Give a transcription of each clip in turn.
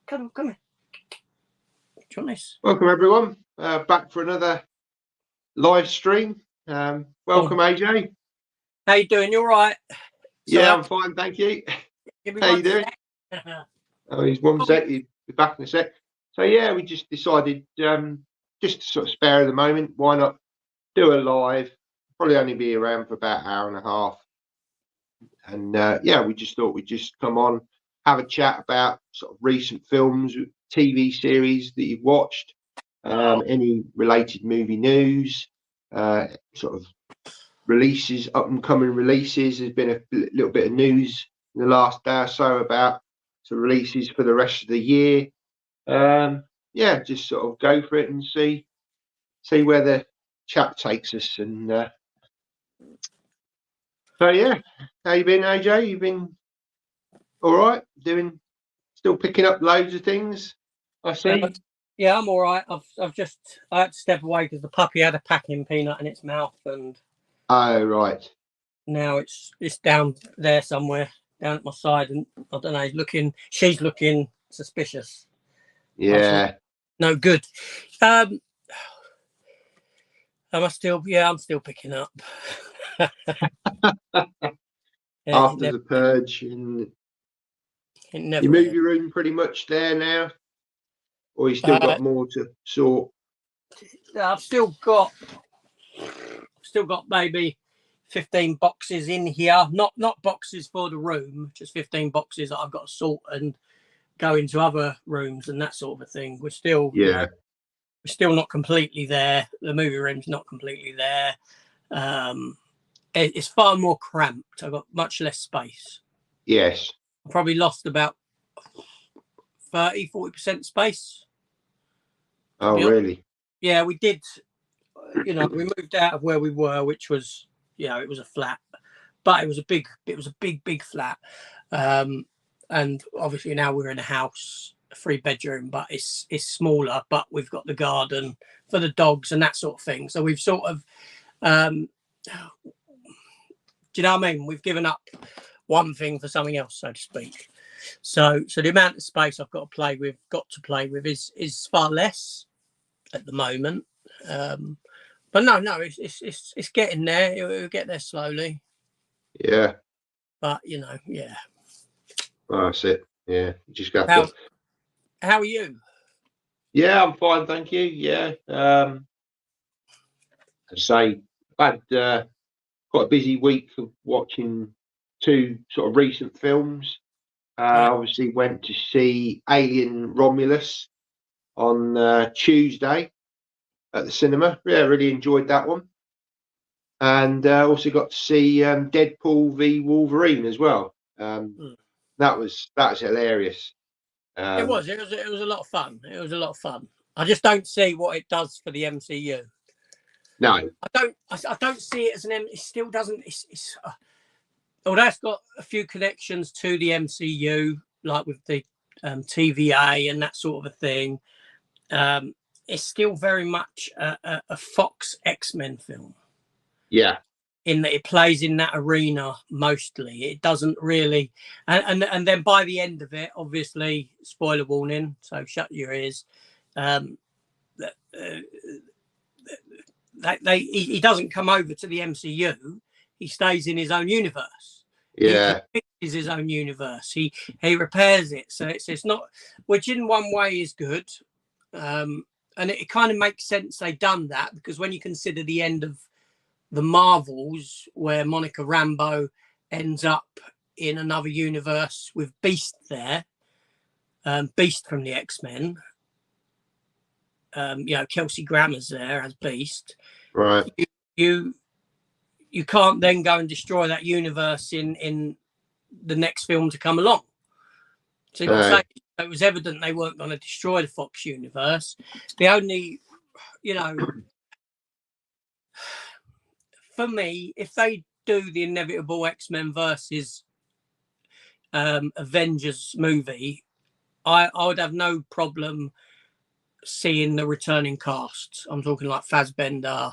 Come here. Do you want this? Welcome everyone, back for another live stream. Welcome AJ. How you doing? You all right? Yeah, I'm fine, thank you. How you doing? Oh, he's 1 sec. He'll be back in a sec. So yeah, we just decided just to sort of spare at the moment. Why not do a live? Probably only be around for about an hour and a half. And yeah, we just thought we'd just come on, have a chat about sort of recent films, TV series that you've watched, any related movie news, sort of releases, up and coming releases. There's been a little bit of news in the last day or so about some releases for the rest of the year. Yeah, just sort of go for it and see where the chat takes us. And so yeah, how you been, AJ? You been all right? Still picking up loads of things, I see. Yeah, I'm all right. I had to step away because the puppy had a packing peanut in its mouth, and oh right, now it's down there somewhere, down at my side, and I don't know. She's looking suspicious. Yeah, no good. Am I still? Yeah, I'm still picking up. After the purge, and you move your room pretty much there now, or you still got more to sort? I've still got maybe 15 boxes in here. Not boxes for the room, just 15 boxes that I've got to sort and go into other rooms and that sort of a thing. We're still, we're still not completely there. The movie room's not completely there. It's far more cramped. I've got much less space. Yes. I probably lost about 30-40% space. Oh, really? Yeah, we did. We moved out of where we were, which was, it was a flat, but it was a big flat. And obviously now we're in a house, a 3-bedroom, but it's smaller, but we've got the garden for the dogs and that sort of thing. So we've sort of, do you know what I mean? We've given up one thing for something else, so to speak. So the amount of space I've got to play with is far less at the moment. But no, it's getting there. It'll get there slowly. Yeah. But yeah. Oh, that's it. Yeah, you just got to. How are you? Yeah, I'm fine, thank you. Yeah. I say I've had quite a busy week of watching 2 sort of recent films. Obviously went to see Alien Romulus on Tuesday at the cinema. Yeah, really enjoyed that one. And also got to see Deadpool v Wolverine as well. That was hilarious. It was a lot of fun. It was a lot of fun. I just don't see what it does for the MCU. No, I don't see it as an It still doesn't. Although it's got a few connections to the MCU, like with the TVA and that sort of a thing. It's still very much a Fox X-Men film. Yeah. In that it plays in that arena mostly. It doesn't really, and then by the end of it, obviously, spoiler warning, so shut your ears. He doesn't come over to the MCU. He stays in his own universe. Yeah, he fixes his own universe. He repairs it. So it's not, which in one way is good, and it kind of makes sense they've done that, because when you consider the end of the Marvels, where Monica Rambeau ends up in another universe with Beast there, Beast from the X-Men. Kelsey Grammer's there as Beast. Right. You can't then go and destroy that universe in the next film to come along. So it was evident they weren't going to destroy the Fox universe. The only, for me, if they do the inevitable X-Men versus Avengers movie, I would have no problem seeing the returning cast. I'm talking like Fassbender,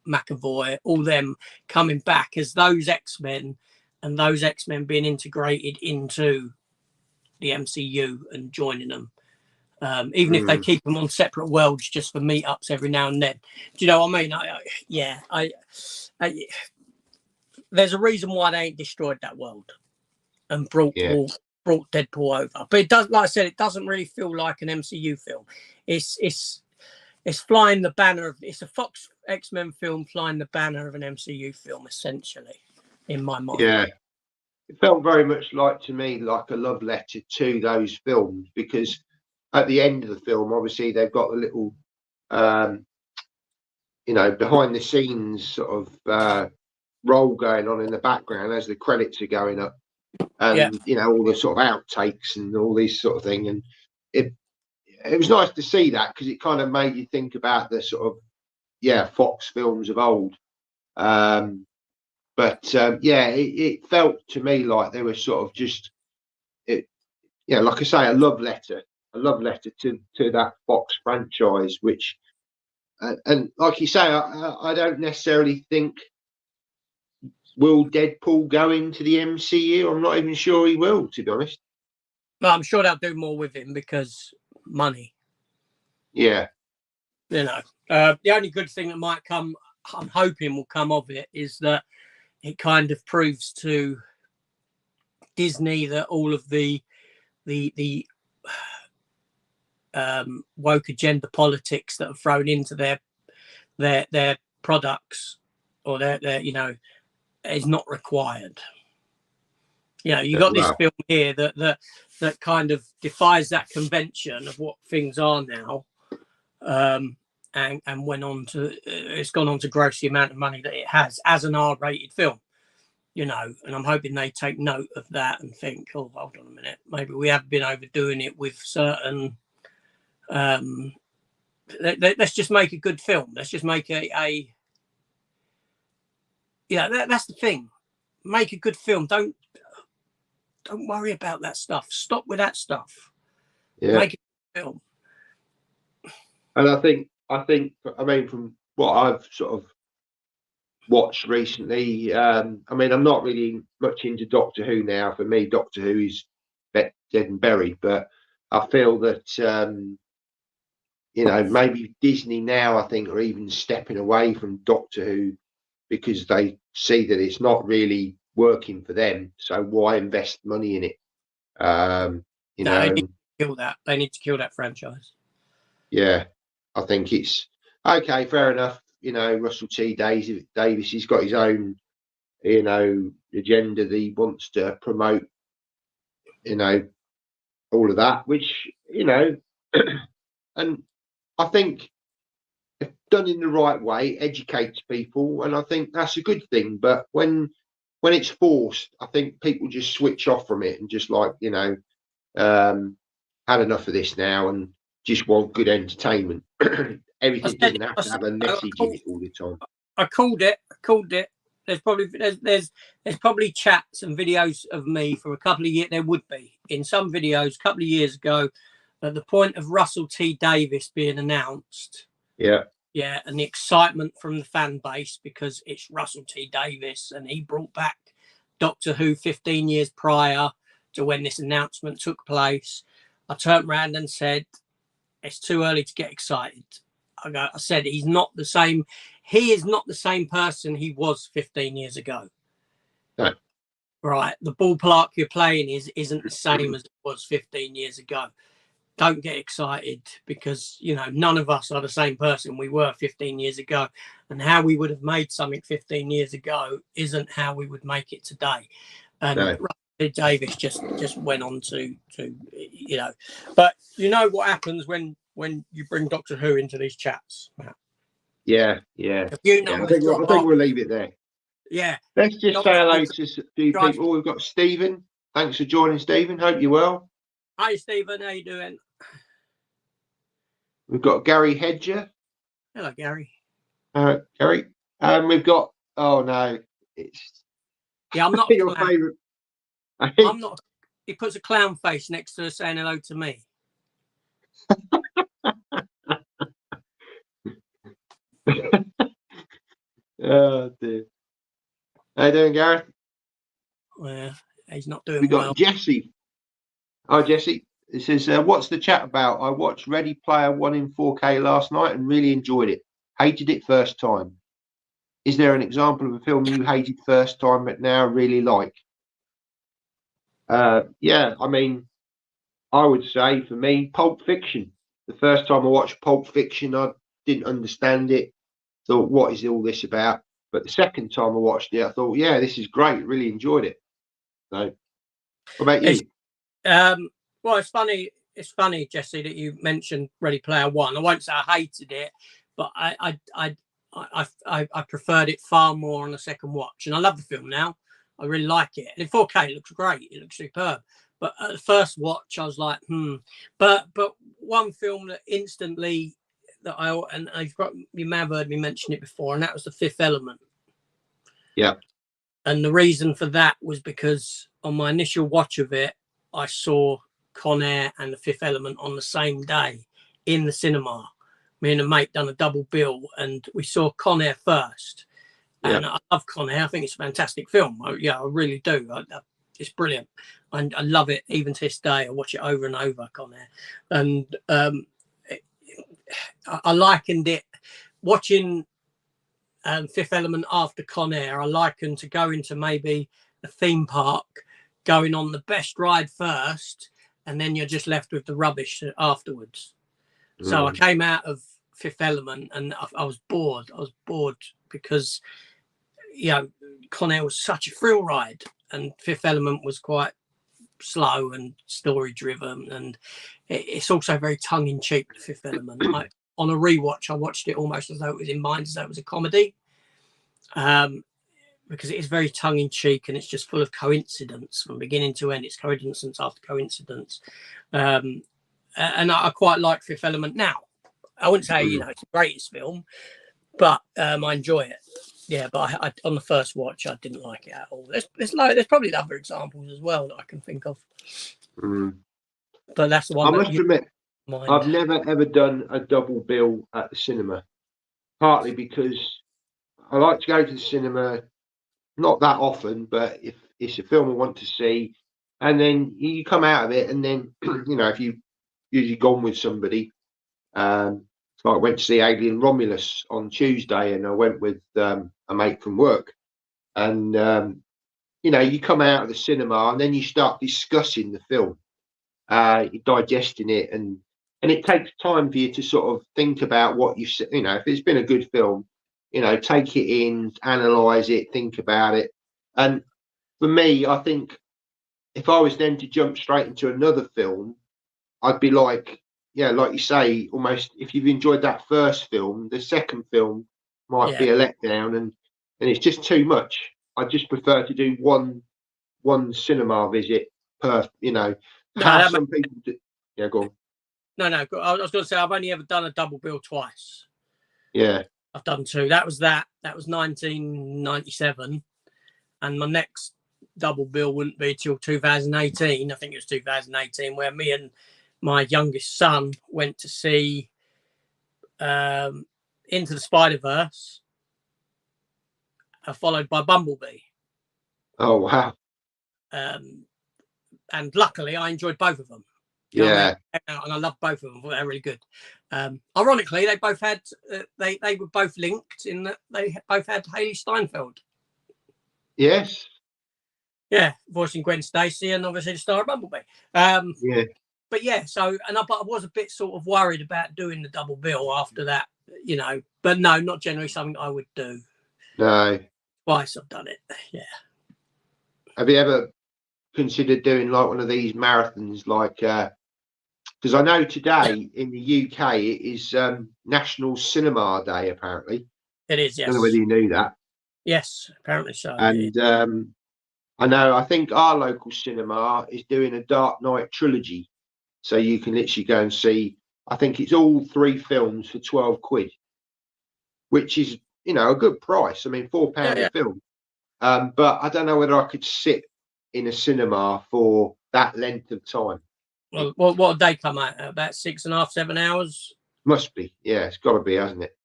McAvoy, all them coming back as those X-Men, and those X-Men being integrated into the MCU and joining them, even if they keep them on separate worlds just for meetups every now and then. Do you know what I mean? There's a reason why they ain't destroyed that world and brought Deadpool over. But it does, like I said, it doesn't really feel like an MCU film. It's flying the banner of, it's a Fox X-Men film flying the banner of an MCU film, essentially, in my mind. Yeah. It felt very much like, to me, like a love letter to those films, because at the end of the film, obviously, they've got a little, behind the scenes sort of role going on in the background as the credits are going up, and all the sort of outtakes and all these sort of thing. And it was nice to see that, because it kind of made you think about the sort of Fox films of old. It felt to me like they were sort of just like I say, a love letter to that Fox franchise, which and like you say, I don't necessarily think, will Deadpool go into the MCU? I'm not even sure he will, to be honest. Well, I'm sure they'll do more with him because money. Yeah. The only good thing that might come, I'm hoping will come of it, is that it kind of proves to Disney that all of the woke agenda politics that are thrown into their products, or their is not required. You got this film here that kind of defies that convention of what things are now, and went on to it's gone on to gross the amount of money that it has as an R-rated film. And I'm hoping they take note of that and think, oh, hold on a minute, maybe we have been overdoing it with certain. Let's just make a good film. Let's just make that's the thing. Make a good film. Don't worry about that stuff. Stop with that stuff. Yeah. Make a good film. And I think, from what I've sort of watched recently, I'm not really much into Doctor Who now. For me, Doctor Who is dead and buried. But I feel that maybe Disney now, I think, are even stepping away from Doctor Who, because they see that it's not really working for them. So why invest money in it? They need to kill that. They need to kill that franchise. Yeah, I think it's okay. Fair enough. Russell T Davies, he's got his own, agenda that he wants to promote. All of that, which and I think, if done in the right way, educates people, and I think that's a good thing. But when it's forced, I think people just switch off from it and just had enough of this now and just want good entertainment. Everything doesn't have to have a message in it all the time. I called it. There's probably chats and videos of me from a couple of years. There would be in some videos a couple of years ago, at the point of Russell T Davies being announced. Yeah, and the excitement from the fan base, because it's Russell T Davies and he brought back Doctor Who 15 years prior to when this announcement took place. I turned around and said, it's too early to get excited. I said, he's not the same. He is not the same person he was 15 years ago. No. Right. The ballpark you're playing isn't the same as it was 15 years ago. Don't get excited, because, none of us are the same person we were 15 years ago. And how we would have made something 15 years ago isn't how we would make it today. And Russell Davies just went on to but what happens when you bring Doctor Who into these chats, Matt? Yeah. I think we'll leave it there. Yeah. Let's just say hello to a few people. We've got Stephen. Thanks for joining, Stephen. Hope you're well. Hi, Stephen. How you doing? We've got Gary Hedger. Hello, Gary. Gary. We've got. Oh no, it's. Yeah, I'm not your favourite. I'm not. He puts a clown face next to her saying hello to me. Oh dear. How you doing, Gareth? Well, he's not doing We've got well. Jesse. Hi, Jesse. It says, what's the chat about? I watched Ready Player One in 4K last night and really enjoyed it. Hated it first time. Is there an example of a film you hated first time but now really like? Yeah, I mean, I would say for me, Pulp Fiction. The first time I watched Pulp Fiction, I didn't understand it. Thought, what is all this about? But the second time I watched it, I thought, yeah, this is great. Really enjoyed it. So, what about you? Well, it's funny. It's funny, Jesse, that you mentioned Ready Player One. I won't say I hated it, but I preferred it far more on the second watch, and I love the film now. I really like it. And in 4K, it looks great. It looks superb. But at the first watch, I was like, But one film that instantly that you may have heard me mention it before, and that was The Fifth Element. Yeah. And the reason for that was because on my initial watch of it, I saw Con Air and The Fifth Element on the same day in the cinema. Me and a mate done a double bill, and we saw Con Air first. And I love Con Air. I think it's a fantastic film. I really do. It's brilliant. I love it even to this day. I watch it over and over, Con Air. And I likened it, watching Fifth Element after Con Air, I likened to going to maybe a theme park, going on the best ride first, and then you're just left with the rubbish afterwards. So I came out of Fifth Element and I was bored. I was bored because, Con Air was such a thrill ride and Fifth Element was quite slow and story driven. And it's also very tongue in cheek, the Fifth Element. On a rewatch, I watched it almost as though it was in mind, as though it was a comedy. Because it is very tongue in cheek and it's just full of coincidence from beginning to end. It's coincidence after coincidence. And I quite like Fifth Element now. I wouldn't say, it's the greatest film, but I enjoy it. Yeah, but I on the first watch, I didn't like it at all. There's probably other examples as well that I can think of. But that's the one. I must admit, I've never ever done a double bill at the cinema. Partly because I like to go to the cinema not that often, but if it's a film I want to see, and then you come out of it, and then if you've usually gone with somebody, so I went to see Alien Romulus on Tuesday, and I went with a mate from work, and you come out of the cinema, and then you start discussing the film, you're digesting it, and it takes time for you to sort of think about what if it's been a good film, take it in, analyze it, think about it. And for me, I think if I was then to jump straight into another film, I'd be like you say, almost if you've enjoyed that first film, the second film might be a letdown, and it's just too much. I just prefer to do one cinema visit per. Some people do. Yeah, go on. No. I was going to say I've only ever done a double bill twice. Yeah, I've done two. That was 1997, and my next double bill wouldn't be till 2018. I think it was 2018, where me and my youngest son went to see Into the Spider-Verse, followed by Bumblebee. Oh wow! And luckily, I enjoyed both of them. Yeah, and I love both of them. They're really good. Ironically, they both had they were both linked in that they both had Haley Steinfeld. Yes. Yeah, voicing Gwen Stacy and obviously the star of Bumblebee. Yeah. But yeah, so but I was a bit sort of worried about doing the double bill after that, But no, not generally something I would do. No. Twice I've done it. Yeah. Have you ever considered doing like one of these marathons, like? Because I know today in the UK it is National Cinema Day. Apparently, it is. Yes. I don't know whether you knew that. Yes, apparently so. And I think our local cinema is doing a Dark Knight trilogy, so you can literally go and see. I think it's all 3 films for £12, which is a good price. I mean, £4 a film. But I don't know whether I could sit in a cinema for that length of time. Well, what did they come out? About 6.5, 7 hours? Must be. Yeah, it's got to be, hasn't it?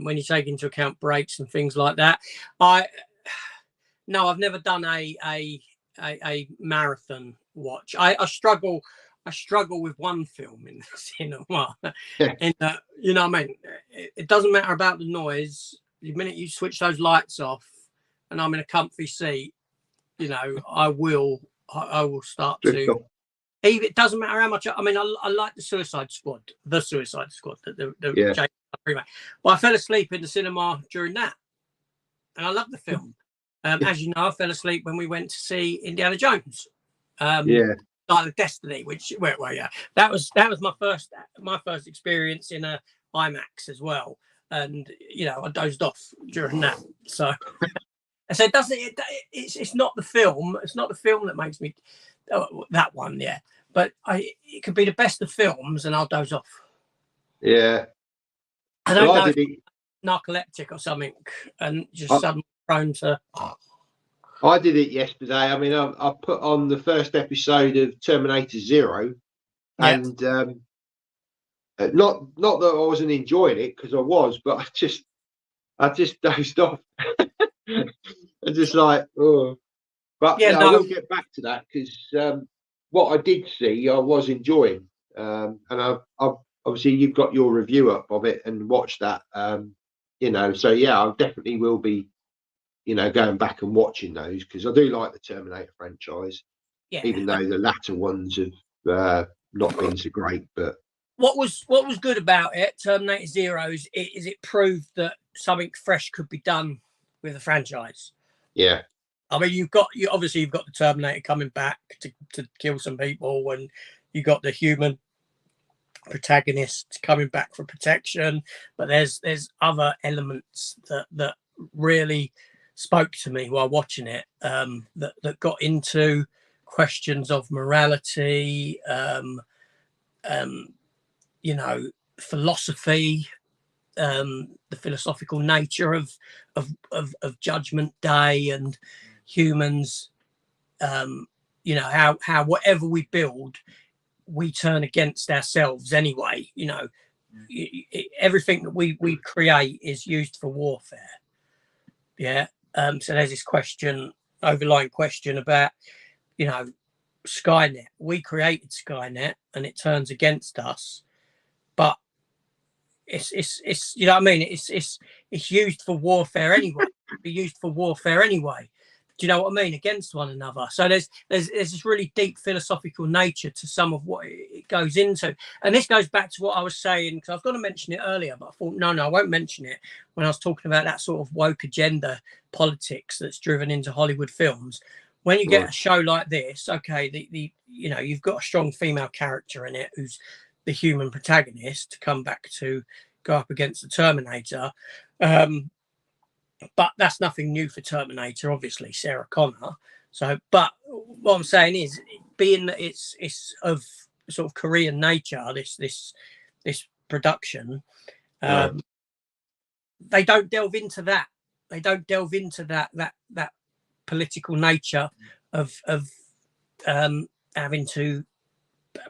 When you take into account breaks and things like that. No, I've never done a marathon watch. I struggle with one film in the cinema. And you know what I mean? It doesn't matter about the noise. The minute you switch those lights off and I'm in a comfy seat, you know, I will start to. Even it doesn't matter how much. I mean, I like the Suicide Squad, the Yeah. Jason remake. But I fell asleep in the cinema during that, and I love the film. As you know, I fell asleep when we went to see Indiana Jones. Like the Destiny, which yeah, that was my first experience in a IMAX as well, and you know I dozed off during that. So it's not the film. It's not the film that makes me that one, yeah. But it could be the best of films, and I'll doze off. Yeah, I don't know if narcoleptic or something, and just suddenly prone to. I did it yesterday. I mean, I put on the first episode of Terminator Zero, and not that I wasn't enjoying it, because I was, but I just dozed off. I just like, oh, but yeah, I will get back to that, because what I did see, I was enjoying, and I've obviously you've got your review up of it and watched that, you know. So yeah, I definitely will be, you know, going back and watching those, because I do like the Terminator franchise, even though the latter ones have not been so great. But what was good about it, Terminator Zero, is it proved that something fresh could be done with the franchise. Yeah, I mean, you've got the Terminator coming back to kill some people, and you got the human protagonist coming back for protection. But there's other elements that really spoke to me while watching it, that got into questions of morality, you know, philosophy, the philosophical nature of Judgment Day and humans. You know, how whatever we build, we turn against ourselves anyway. You know, everything that we create is used for warfare. Yeah. So there's this overlying question about, you know, Skynet. We created Skynet, and it turns against us, but it's you know what I mean. It's used for warfare anyway. Be used for warfare anyway. Do you know what I mean? Against one another. So there's this really deep philosophical nature to some of what it goes into, and this goes back to what I was saying, because I was going to mention it earlier, but I thought no, I won't mention it when I was talking about that sort of woke agenda politics that's driven into Hollywood films. When you get a show like this, okay, the you know, you've got a strong female character in it who's the human protagonist to come back to go up against the Terminator. But that's nothing new for Terminator, obviously, Sarah Connor. So, but what I'm saying is, being that it's of sort of Korean nature, this production, they don't delve into that. They don't delve into that political nature of having to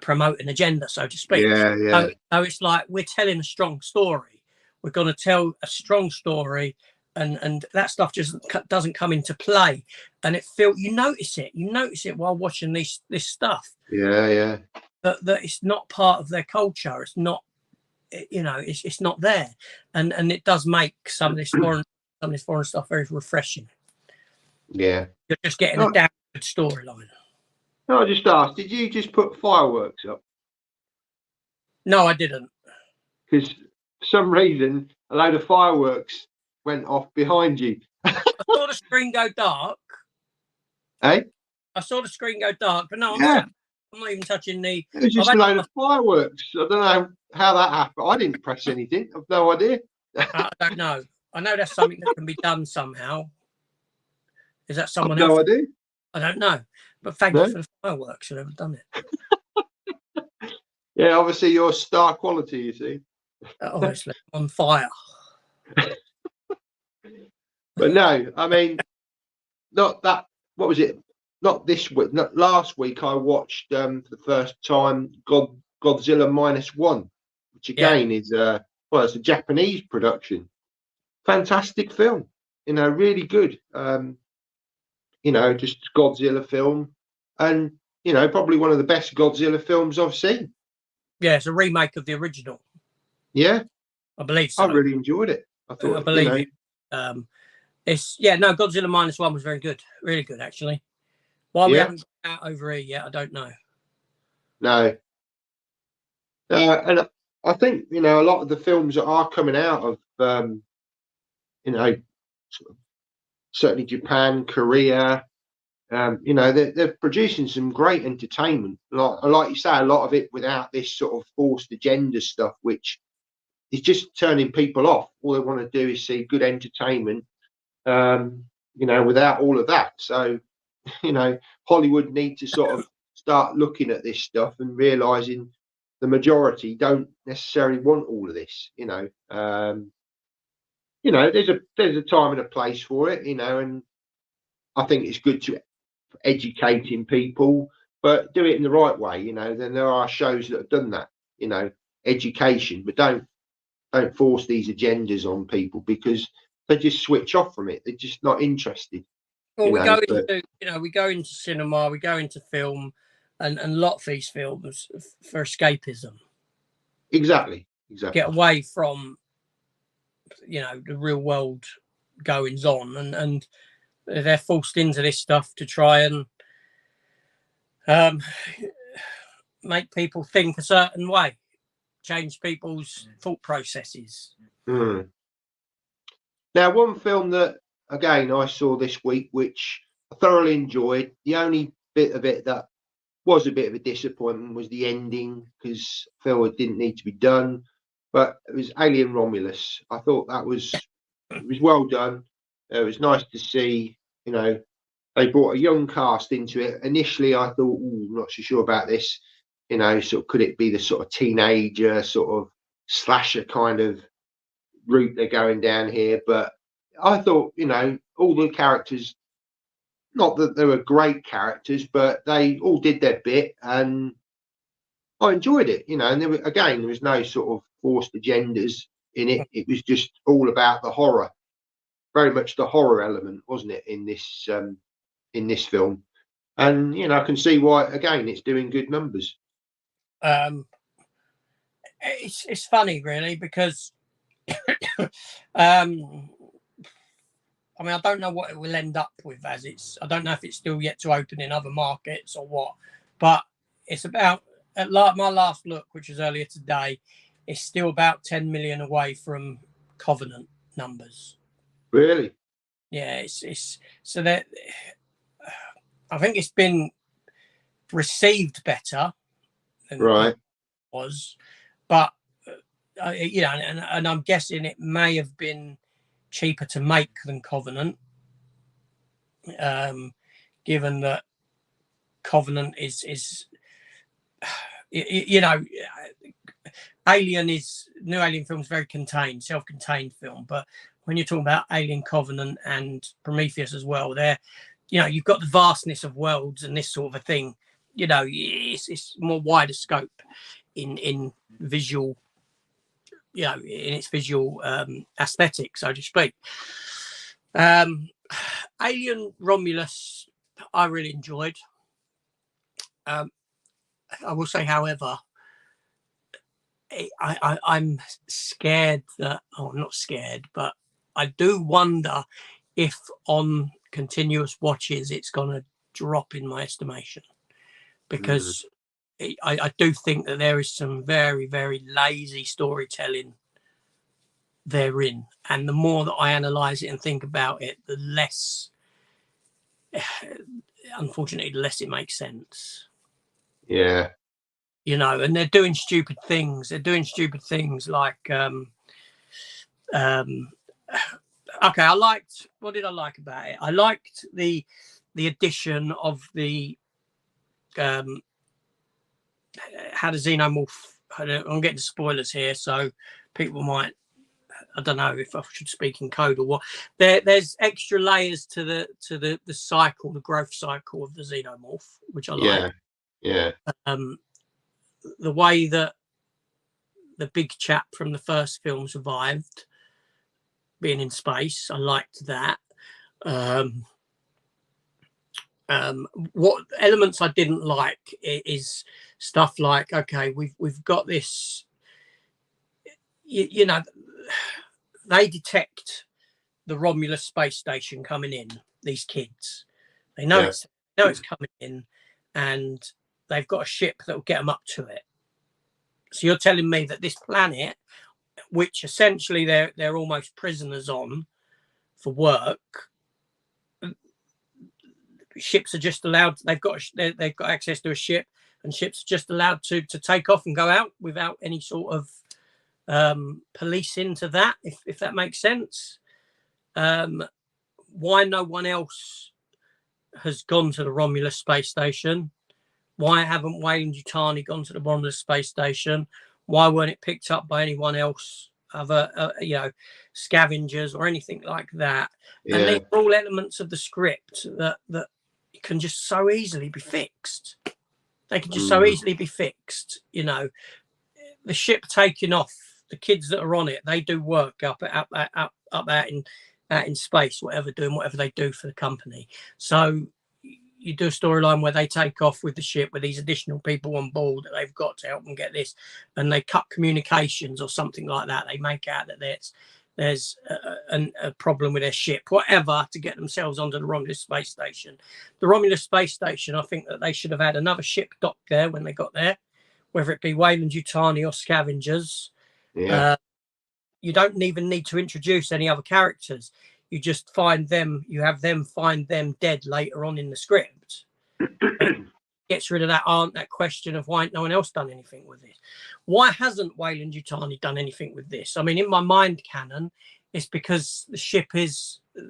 promote an agenda, so to speak. So it's like, we're telling a strong story. We're going to tell a strong story. And that stuff just doesn't come into play, and you notice it while watching this stuff. That it's not part of their culture. It's not, you know, it's not there, and it does make some of this foreign stuff very refreshing. Yeah, you're just getting a damn good storyline. No, I just asked, did you just put fireworks up? No, I didn't. Because for some reason, a load of fireworks went off behind you. I saw the screen go dark. Hey? I saw the screen go dark, but no, I'm not even touching the. It was just a load of fireworks. I don't know how that happened. I didn't press anything. I've no idea. I don't know. I know that's something that can be done somehow. Is that someone else? No idea. I don't know. But thank you for the fireworks. I've never done it. Yeah, obviously you're star quality, you see. Obviously, on fire. But no, I mean, not that. What was it? Not this week. Not last week. I watched for the first time Godzilla -1, which again is it's a Japanese production. Fantastic film. You know, really good. You know, just Godzilla film, and probably one of the best Godzilla films I've seen. Yeah, it's a remake of the original. Yeah, I believe so. I really enjoyed it. I thought, I believe it. Godzilla -1 was very good, really good actually. Why we haven't got out over here yet, I don't know. No, and I think a lot of the films that are coming out of certainly Japan, Korea. They're producing some great entertainment. Like you say, a lot of it without this sort of forced agenda stuff, which is just turning people off. All they want to do is see good entertainment, without all of that. So, Hollywood need to sort of start looking at this stuff and realizing the majority don't necessarily want all of this. There's a time and a place for it, and I think it's good to educating people, but do it in the right way. Then there are shows that have done that, education, but don't force these agendas on people because they just switch off from it. They're just not interested. Well, we go into cinema, we go into film, and a lot of these films for escapism. Exactly. Get away from the real world goings on, and they're forced into this stuff to try and make people think a certain way, change people's thought processes. Now, one film that again I saw this week, which I thoroughly enjoyed, the only bit of it that was a bit of a disappointment was the ending, because I feel it didn't need to be done, but it was Alien Romulus. I thought it was well done. It was nice to see, they brought a young cast into it. Initially, I thought, I'm not so sure about this. Sort of, could it be the sort of teenager, sort of slasher kind of route they're going down here? But I thought, all the characters, not that they were great characters, but they all did their bit, and I enjoyed it. And there was no sort of forced agendas in it. It was just all about the horror, very much the horror element, wasn't it, in this film? And I can see why again it's doing good numbers. It's funny, really, because I don't know what it will end up with, I don't know if it's still yet to open in other markets or what, but it's about, at my last look, which was earlier today, it's still about 10 million away from Covenant numbers. Really? Yeah, it's so that I think it's been received better than it was, but and I'm guessing it may have been cheaper to make than Covenant, given that Covenant is new Alien film is very contained, self-contained film, but when you're talking about Alien Covenant and Prometheus as well, you've got the vastness of worlds and this sort of a thing. It's more wider scope in visual, in its visual aesthetic, so to speak. Alien Romulus, I really enjoyed. I will say, however, I'm scared that, I'm not scared, but I do wonder if on continuous watches it's going to drop in my estimation, because I do think that there is some very, very lazy storytelling therein, and the more that I analyze it and think about it, the less, unfortunately, the less it makes sense. Yeah. And they're doing stupid things. Like okay, what did I like about it? I liked the addition of the how the xenomorph. I'm getting spoilers here, so people might, I don't know if I should speak in code or what. There's extra layers to the cycle, the growth cycle of the xenomorph, which I like. Yeah. The way that the big chap from the first film survived being in space, I liked that. What elements I didn't like is stuff like, okay, we've got this, you know, they detect the Romulus space station coming in. These kids, they know it's coming in, and they've got a ship that will get them up to it. So you're telling me that this planet, which essentially they're almost prisoners on for work, ships are just allowed. They've got access to a ship, and ships are just allowed to take off and go out without any sort of police into that, if that makes sense. Why no one else has gone to the Romulus space station? Why haven't Weyland-Yutani gone to the Romulus space station? Why weren't it picked up by anyone else, other scavengers or anything like that? Yeah. And these are all elements of the script that can just so easily be fixed. They can just so easily be fixed. You know, the ship taking off, the kids that are on it, they do work up out in space, doing whatever they do for the company. So you do a storyline where they take off with the ship with these additional people on board that they've got to help them get this, and they cut communications or something like that. They make out that there's a problem with their ship, whatever, to get themselves onto the Romulus space station. The Romulus space station, I think that they should have had another ship docked there when they got there, whether it be Weyland-Yutani or scavengers. Yeah. You don't even need to introduce any other characters. You just find them, you have them find them dead later on in the script. Gets rid of that question of why no one else done anything with this. Why hasn't Weyland-Yutani done anything with this? I mean, in my mind canon, it's because the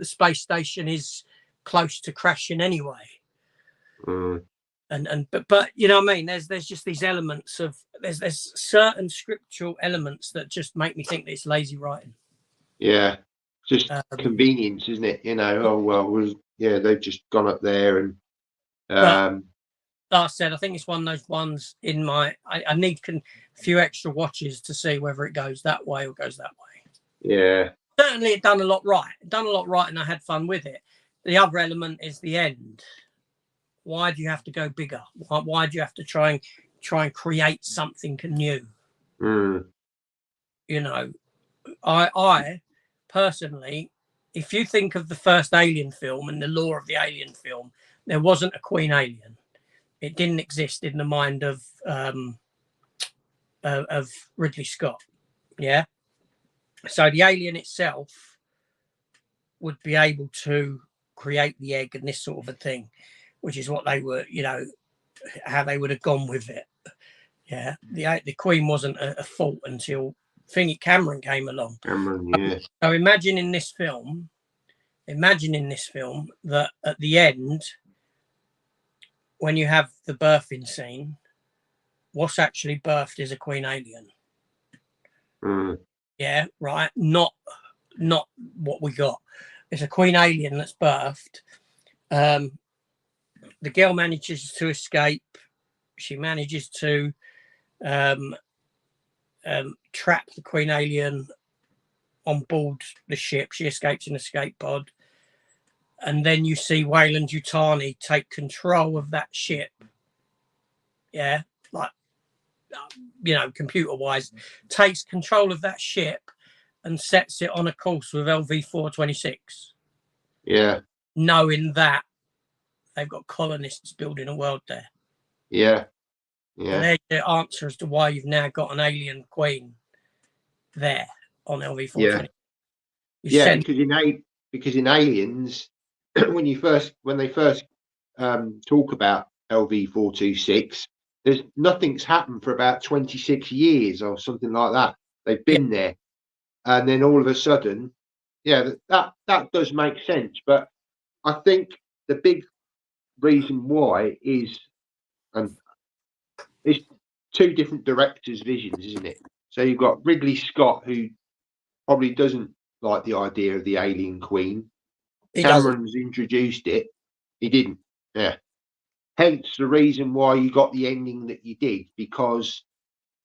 space station is close to crashing anyway. But you know what I mean? There's just these elements of there's certain scriptural elements that just make me think that it's lazy writing. Yeah, just convenience, isn't it? You know, they've just gone up there and. Like I said, I think it's one of those ones in my. I need a few extra watches to see whether it goes that way or goes that way. Yeah. Certainly, it done a lot right. And I had fun with it. The other element is the end. Why do you have to go bigger? Why do you have to try and create something new? You know, I personally, if you think of the first Alien film and the lore of the Alien film, there wasn't a Queen Alien. It didn't exist in the mind of Ridley Scott. Yeah. So the alien itself would be able to create the egg and this sort of a thing, which is what they were, you know, how they would have gone with it. Yeah. The Queen wasn't a fault until Thingy Cameron came along. So imagine in this film that at the end, when you have the birthing scene, what's actually birthed is a Queen Alien. Yeah, right. Not what we got. It's a Queen Alien that's birthed. The girl manages to escape. She manages to trap the Queen Alien on board the ship. She escapes in an escape pod. And then you see Weyland-Yutani take control of that ship. Yeah, like, you know, computer-wise, takes control of that ship and sets it on a course with LV-426. Yeah. Knowing that they've got colonists building a world there. Yeah. Yeah. And there's the answer as to why you've now got an alien queen there on LV-426. Yeah, because in Aliens, when they first talk about LV-426, nothing's happened for about 26 years or something like that. They've been there, and then all of a sudden, that does make sense. But I think the big reason why is, it's two different directors' visions, isn't it? So you've got Ridley Scott, who probably doesn't like the idea of the alien queen. Cameron's introduced it. He didn't. Yeah. Hence the reason why you got the ending that you did, because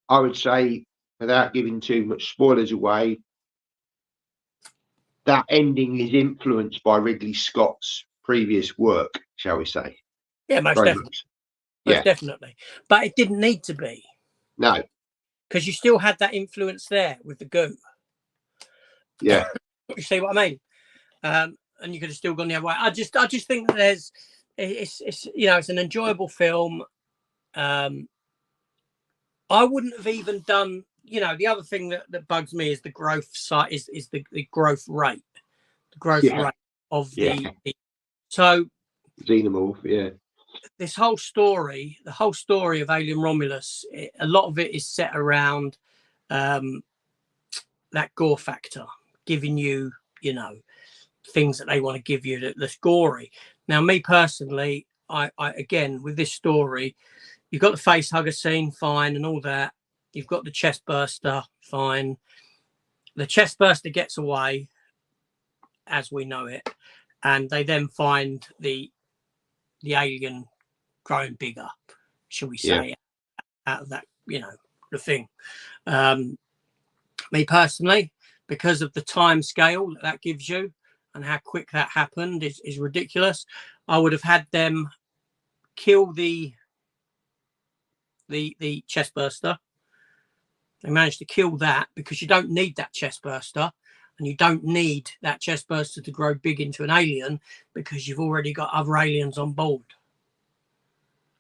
I would say, without giving too much spoilers away, that ending is influenced by Ridley Scott's previous work, shall we say. Yeah, most Very definitely. much. Most Yeah. definitely. But it didn't need to be. No. Because you still had that influence there with the goo. Yeah. You see what I mean? And you could have still gone the other way. I just think that it's you know, it's an enjoyable film. I wouldn't have even done, you know, the other thing that bugs me is the growth site is the growth rate. The growth rate of the so Xenomorph, yeah. This whole story, the whole story of Alien Romulus, a lot of it is set around that gore factor, giving you, you know, things that they want to give you that's gory. Now, me personally, I again with this story, you've got the face hugger scene, fine, and all that. You've got the chest burster, fine. The chest burster gets away, as we know it, and they then find the alien growing bigger, shall we say, out of that, you know, the thing. Me personally, because of the time scale that gives you and how quick that happened is ridiculous. I would have had them kill the chest burster. They managed to kill that because you don't need that chest burster, and you don't need that chest burster to grow big into an alien because you've already got other aliens on board.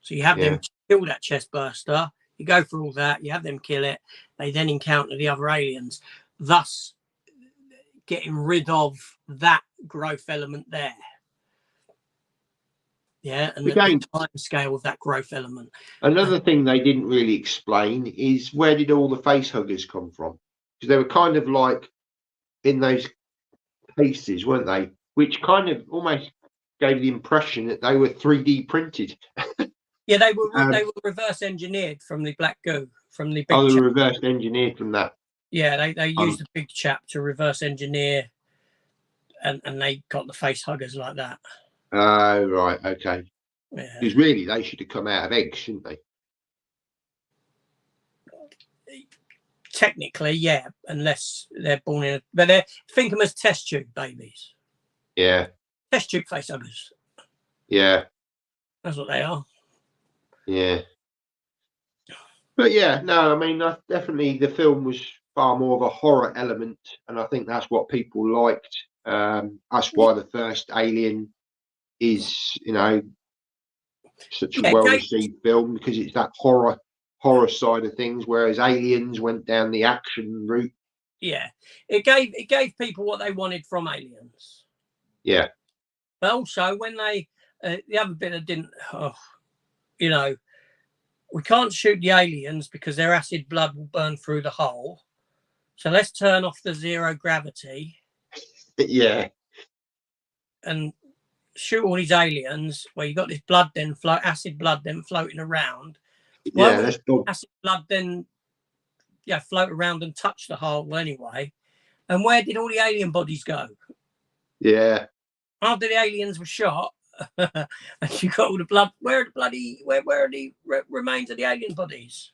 So you have them kill that chest burster. You go through all that. You have them kill it. They then encounter the other aliens, thus getting rid of that growth element there. Yeah, and again, the time scale of that growth element. Another thing they didn't really explain is where did all the face huggers come from? Because they were kind of like in those cases, weren't they? Which kind of almost gave the impression that they were 3D printed. Yeah, they were reverse engineered from the black goo, from the big. Oh, they were reverse engineered from that. Yeah, they used the big chap to reverse engineer, and they got the face huggers like that. Oh, right, okay. Yeah. Because really, they should have come out of eggs, shouldn't they? Technically, yeah, unless they're born in but they think of them as test tube babies. Yeah. Test tube face huggers. Yeah. That's what they are. Yeah. But yeah, no, I mean, definitely the film was far more of a horror element, and I think that's what people liked. That's why the first Alien is, you know, such a well-received film, because it's that horror side of things, whereas Aliens went down the action route. Yeah, it gave people what they wanted from Aliens. Yeah, but also when they the other bit that didn't, you know, we can't shoot the aliens because their acid blood will burn through the hole. So let's turn off the zero gravity. Yeah. And shoot all these aliens where you got this blood then float, acid blood then floating around. Yeah, that's good. Acid blood then float around and touch the hole anyway. And where did all the alien bodies go? Yeah. After the aliens were shot, and you got all the blood. Where are the remains of the alien bodies?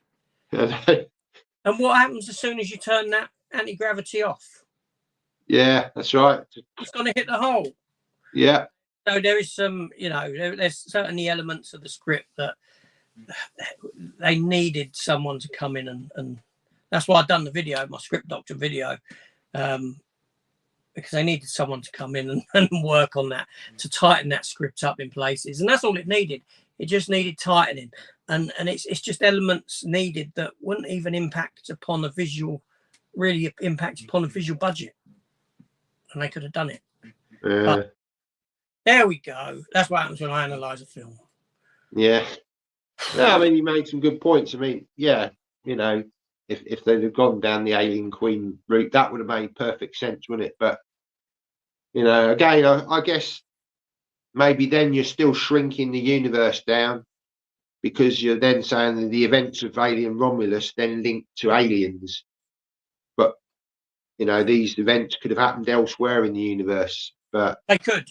And what happens as soon as you turn that anti-gravity off? Yeah, that's right. It's going to hit the hole. Yeah. So there is some, you know, there's certainly elements of the script that they needed someone to come in and that's why I've done the video, my script doctor video, because they needed someone to come in and work on that, to tighten that script up in places. And that's all it needed. It just needed tightening. And it's just elements needed that wouldn't even impact upon a visual, really impact upon a visual budget. And they could have done it. But there we go. That's what happens when I analyse a film. Yeah. No, I mean, you made some good points. I mean, yeah, you know, if they'd have gone down the Alien Queen route, that would have made perfect sense, wouldn't it? But, you know, again, I guess maybe then you're still shrinking the universe down, because you're then saying that the events of Alien Romulus then linked to aliens. But, you know, these events could have happened elsewhere in the universe. But they could.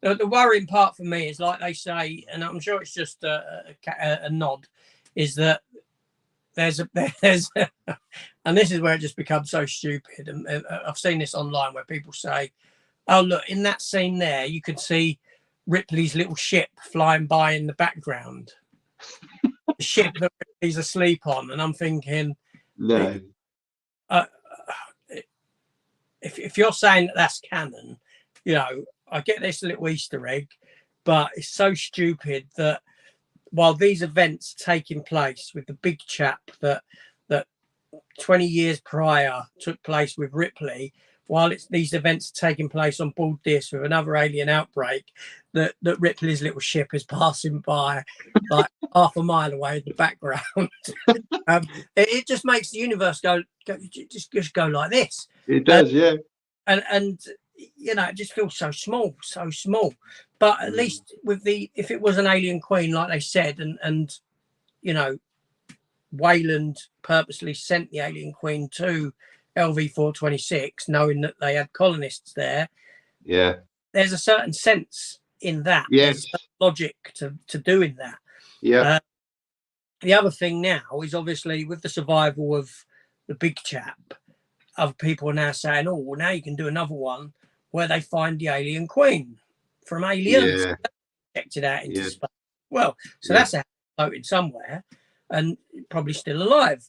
The worrying part for me is, like they say, and I'm sure it's just a nod, is that there's and this is where it just becomes so stupid. And I've seen this online where people say, "Oh, look, in that scene there, you could see Ripley's little ship flying by in the background, the ship that Ripley's asleep on, and I'm thinking, no. If you're saying that that's canon, I get this little Easter egg, but it's so stupid that while these events taking place with the big chap that 20 years prior took place with Ripley, while these events are taking place on board this with another alien outbreak, that Ripley's little ship is passing by like half a mile away in the background. It just makes the universe go just go like this. It does, yeah. And it just feels so small. But at least if it was an alien queen, like they said, and Weyland purposely sent the alien queen to LV-426, knowing that they had colonists there. Yeah. There's a certain sense in that. Yes. There's logic to doing that. Yeah. The other thing now is obviously with the survival of the big chap, other people are now saying, oh, well, now you can do another one where they find the alien queen from Aliens. Yeah. Checked it out into space. Well, so that's floating somewhere and probably still alive.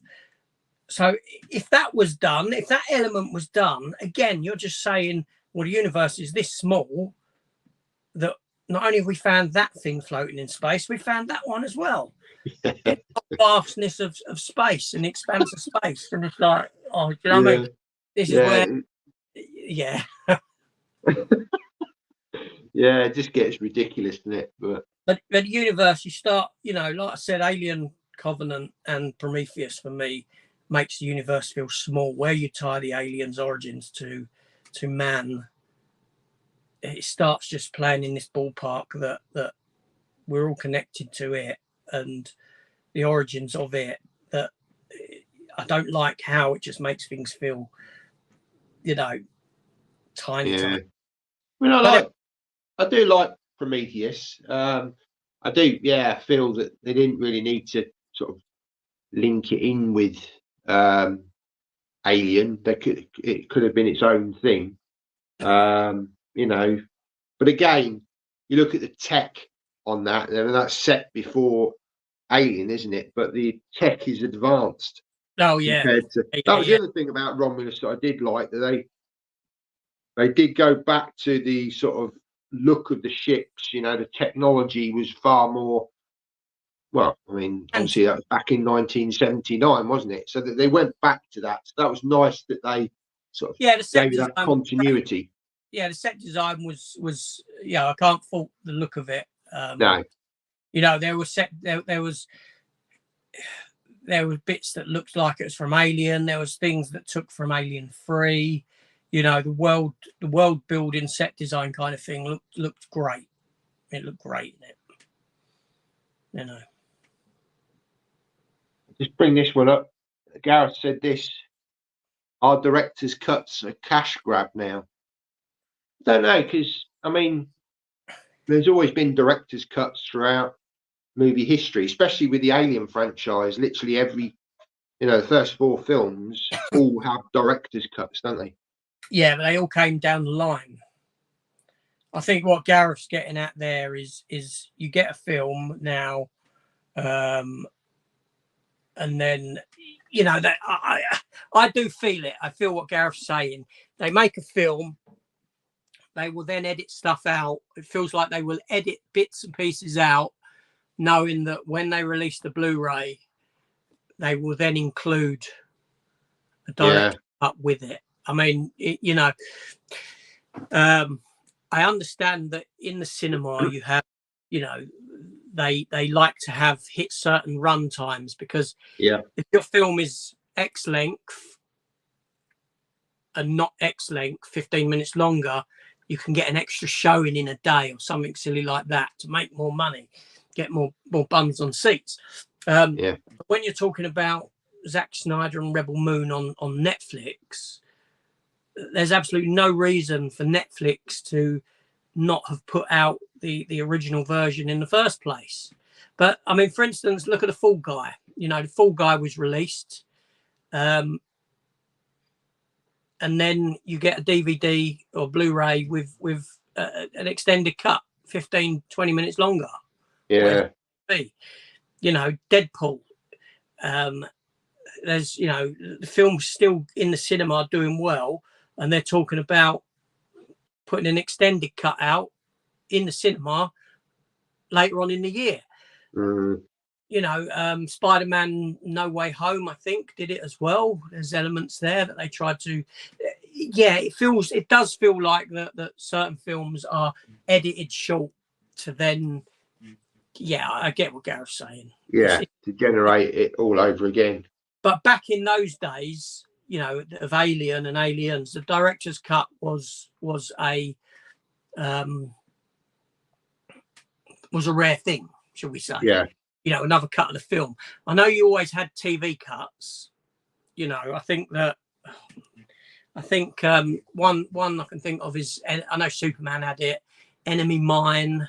So if that was done, if that element was done, again, you're just saying, well, the universe is this small that not only have we found that thing floating in space, we found that one as well. The vastness of space and the expanse of space. And it's like, oh, you know what I mean? This is where, yeah, it just gets ridiculous, doesn't it? But the universe, you start, like I said, Alien Covenant and Prometheus for me makes the universe feel small. Where you tie the aliens' origins to man, it starts just playing in this ballpark that we're all connected to it, and the origins of it, that I don't like how it just makes things feel, tiny. I mean, I do like Prometheus. I do, feel that they didn't really need to sort of link it in with Alien. It could have been its own thing, But again, you look at the tech on that, and that's set before Alien, isn't it? But the tech is advanced. Oh yeah. That was the other thing about Romulus that I did like, that they did go back to the sort of look of the ships. The technology was far more. Well, I mean, obviously that was back in 1979, wasn't it? So that they went back to that. So that was nice that they sort of gave that continuity. Yeah, the set design was I can't fault the look of it. No. There were bits that looked like it was from Alien. There was things that took from Alien 3. The world building, set design kind of thing looked great. It looked great in it. Just bring this one up. Gareth said this: our director's cuts a cash grab now. I don't know, because I mean, there's always been director's cuts throughout movie history, especially with the Alien franchise. Literally every, the first 4 films all have director's cuts, don't they? Yeah, but they all came down the line. I think what Gareth's getting at there is you get a film now, and then that I do feel it. I feel what Gareth's saying. They make a film, they will then edit stuff out. It feels like they will edit bits and pieces out, knowing that when they release the Blu-ray, they will then include a direct cut with it. I mean, I understand that in the cinema you have, they like to have hit certain run times, because if your film is X length and not X length, 15 minutes longer, you can get an extra showing in a day or something silly like that to make more money, get more bums on seats. But when you're talking about Zack Snyder and Rebel Moon on Netflix, there's absolutely no reason for Netflix to not have put out the original version in the first place. But I mean, for instance, look at The Fall Guy. The Fall Guy was released, and then you get a DVD or Blu-ray with an extended cut 15, 20 minutes longer. Yeah. You know, Deadpool. There's, you know, the film's still in the cinema doing well, and they're talking about putting an extended cut out in the cinema later on in the year. You know, Spider-Man No Way Home, I think, did it as well. There's elements there that they tried to, yeah, it does feel like that certain films are edited short to then, yeah, I get what Gareth's saying. Yeah, to generate it all over again. But back in those days, you know, of Alien and Aliens, the director's cut was a rare thing, shall we say? Yeah. You know, another cut of the film. I know you always had TV cuts. You know, I think one I can think of is, I know Superman had it. Enemy Mine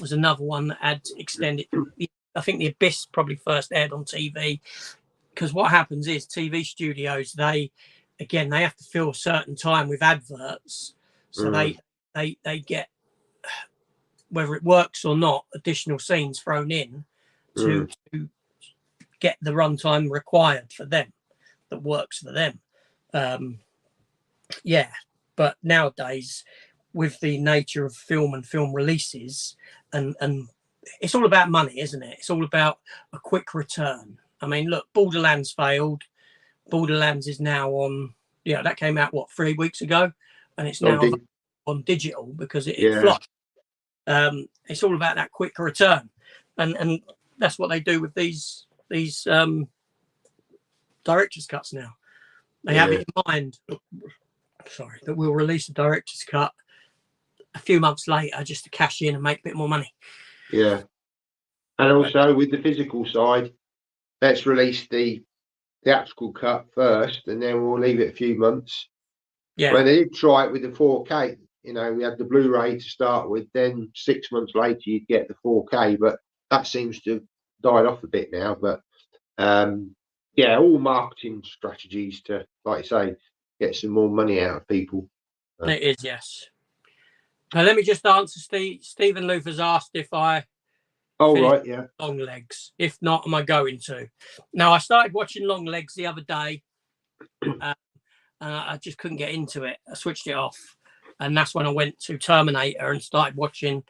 was another one that had extended. I think The Abyss probably first aired on TV, because what happens is TV studios, they have to fill a certain time with adverts, so they get, whether it works or not, additional scenes thrown in to get the runtime required for them that works for them. But nowadays, with the nature of film and film releases, and it's all about money, isn't it? It's all about a quick return. I mean, look, Borderlands failed. Borderlands is now on, that came out, 3 weeks ago? And it's now on digital because it flopped. It's all about that quick return. And that's what they do with these director's cuts now. They have it in mind, that we'll release a director's cut a few months later just to cash in and make a bit more money. Yeah. And also with the physical side, let's release the theatrical cut first, and then we'll leave it a few months. Yeah. When they did try it with the 4K, you know, we had the Blu-ray to start with, then 6 months later you'd get the 4K, but that seems to have died off a bit now. But all marketing strategies to, like you say, get some more money out of people. It is, yes. Now let me just answer Stephen Luther's asked if I Long Legs. If not, am I going to? Now, I started watching Long Legs the other day, and I just couldn't get into it. I switched it off, and that's when I went to Terminator and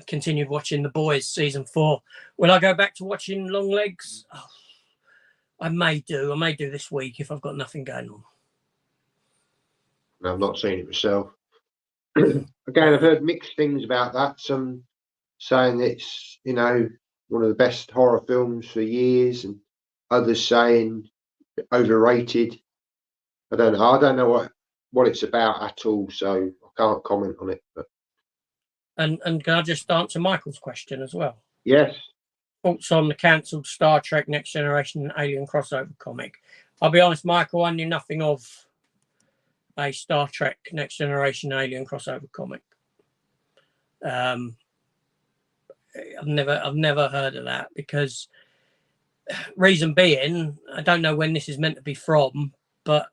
continued watching The Boys season 4. Will I go back to watching Long Legs? Oh, I may do this week if I've got nothing going on. I've not seen it myself. Again, I've heard mixed things about that. Some saying it's, you know, one of the best horror films for years, and others saying overrated. I don't know what it's about at all, so I can't comment on it. But and can I just answer Michael's question as well? Yes. Thoughts on the cancelled Star Trek Next Generation Alien crossover comic? I'll be honest, Michael, I knew nothing of a Star Trek Next Generation Alien crossover comic. I've never heard of that, because reason being, I don't know when this is meant to be from, but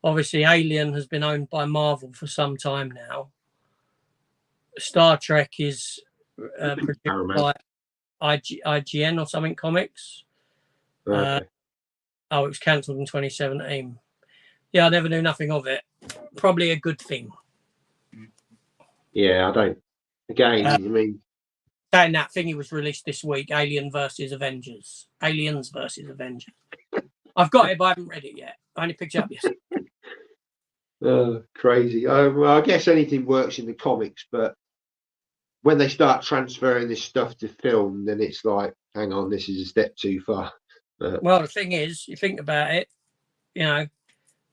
obviously Alien has been owned by Marvel for some time now. Star Trek is produced by IGN or something comics. Okay. It was cancelled in 2017. Yeah, I never knew nothing of it. Probably a good thing. Yeah, I don't. Again, I mean, saying that thing was released this week, Aliens versus Avengers. I've got it, but I haven't read it yet. I only picked it up yesterday. Crazy. Well, I guess anything works in the comics, but when they start transferring this stuff to film, then it's like, hang on, this is a step too far. Well, the thing is, you think about it, you know,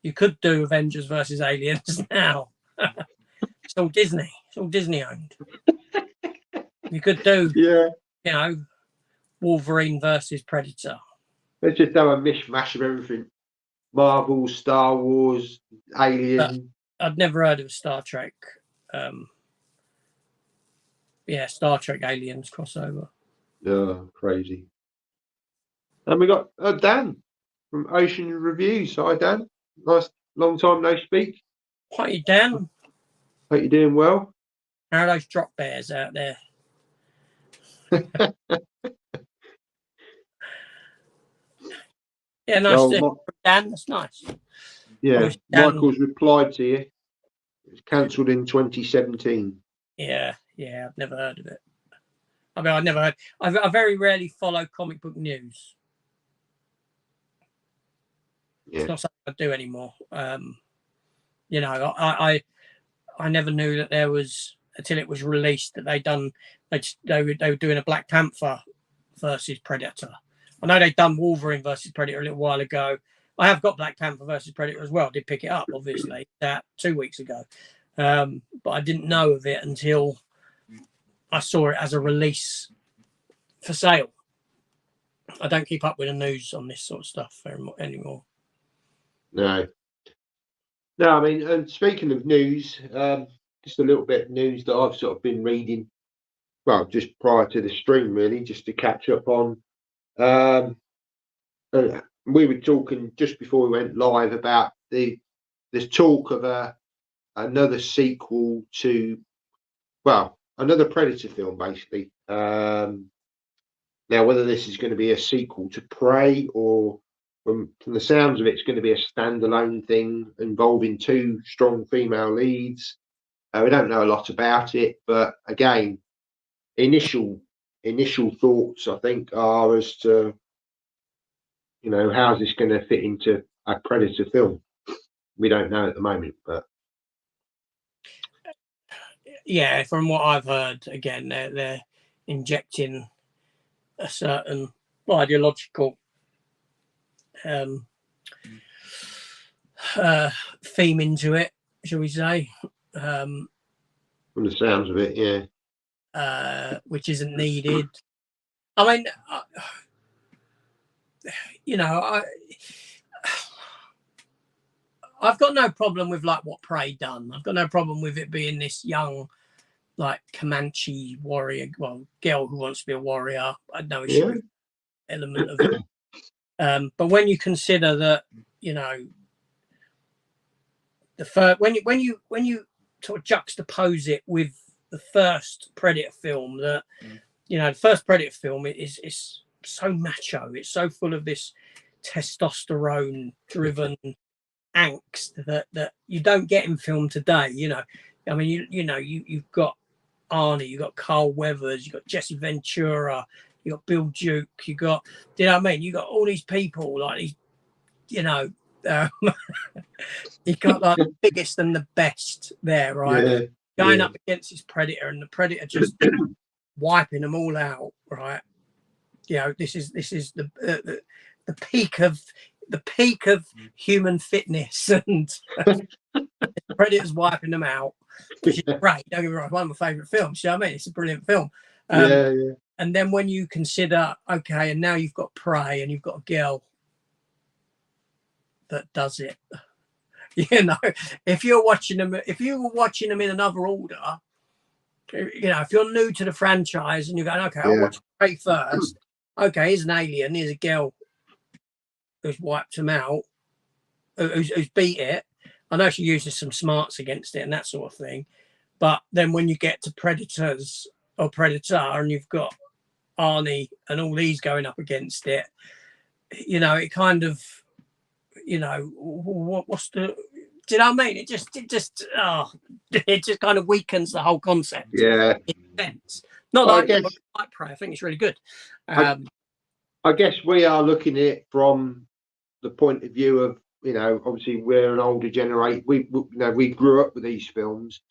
you could do Avengers versus Aliens now. It's all Disney. It's all Disney owned. You could do, you know, Wolverine versus Predator. Let's just have a mishmash of everything. Marvel, Star Wars, Alien. I'd never heard of Star Trek. Star Trek Aliens crossover. Oh, crazy. And we got Dan from Ocean Reviews. Hi, Dan. Nice, long time no speak. Hi, Dan. Hope you're doing well. How are those drop bears out there? Yeah, nice. Dan, that's nice. Yeah, Michael's replied to you. It's cancelled in 2017. Yeah, I've never heard of it. I mean, I've never heard. I very rarely follow comic book news. Yeah. It's not something I do anymore. You know, I never knew that there was, until it was released, that they were doing a Black Panther versus Predator. I know they'd done Wolverine versus Predator a little while ago. I have got Black Panther versus Predator as well. I did pick it up, obviously, that 2 weeks ago. But I didn't know of it until I saw it as a release for sale. I don't keep up with the news on this sort of stuff anymore. No, I mean, and speaking of news, just a little bit of news that I've sort of been reading, well, just prior to the stream, really, just to catch up on. We were talking just before we went live about there's talk of another sequel to, well, another Predator film, basically. Now, whether this is going to be a sequel to Prey, or from the sounds of it, it's going to be a standalone thing involving 2 strong female leads. We don't know a lot about it, but again, initial thoughts, I think, are as to, you know, how's this going to fit into a Predator film? We don't know at the moment, but yeah, from what I've heard, again, they're injecting a certain ideological theme into it, shall we say? From the sounds of it, yeah. Which isn't needed. I mean, you know, I've got no problem with like what Prey done. I've got no problem with it being this young, like, Comanche warrior, well, girl who wants to be a warrior. I know it's an element of it. But when you consider that, you know, the first, when you sort of juxtapose it with the first Predator film, that you know, the first Predator film is so macho. It's so full of this testosterone-driven angst that you don't get in film today. You know, I mean, you've got Arnie, you've got Carl Weathers, you've got Jesse Ventura, you got Bill Duke, you got, do you know what I mean? You got all these people, like these, you know, you got like the biggest and the best there, right? Going up against this Predator, and the Predator just wiping them all out, right? You know, this is the peak of human fitness, and Predator's wiping them out, which is great. Don't get me wrong, one of my favourite films. You know what I mean? It's a brilliant film. And then when you consider, okay, and now you've got Prey, and you've got a girl that does it. You know, if you were watching them in another order, you know, if you're new to the franchise and you're going, okay, I'll watch Prey first. Okay, here's an alien. Here's a girl who's wiped him out, who's beat it. I know she uses some smarts against it and that sort of thing. But then when you get to Predator, and you've got Arnie and all these going up against it, you know, it kind of, you know, what's the, do you know what I mean? It just kind of weakens the whole concept. Yeah. In a sense. Not like I like Prey. I think it's really good. I guess we are looking at it from the point of view of, you know, obviously we're an older generation. We grew up with these films,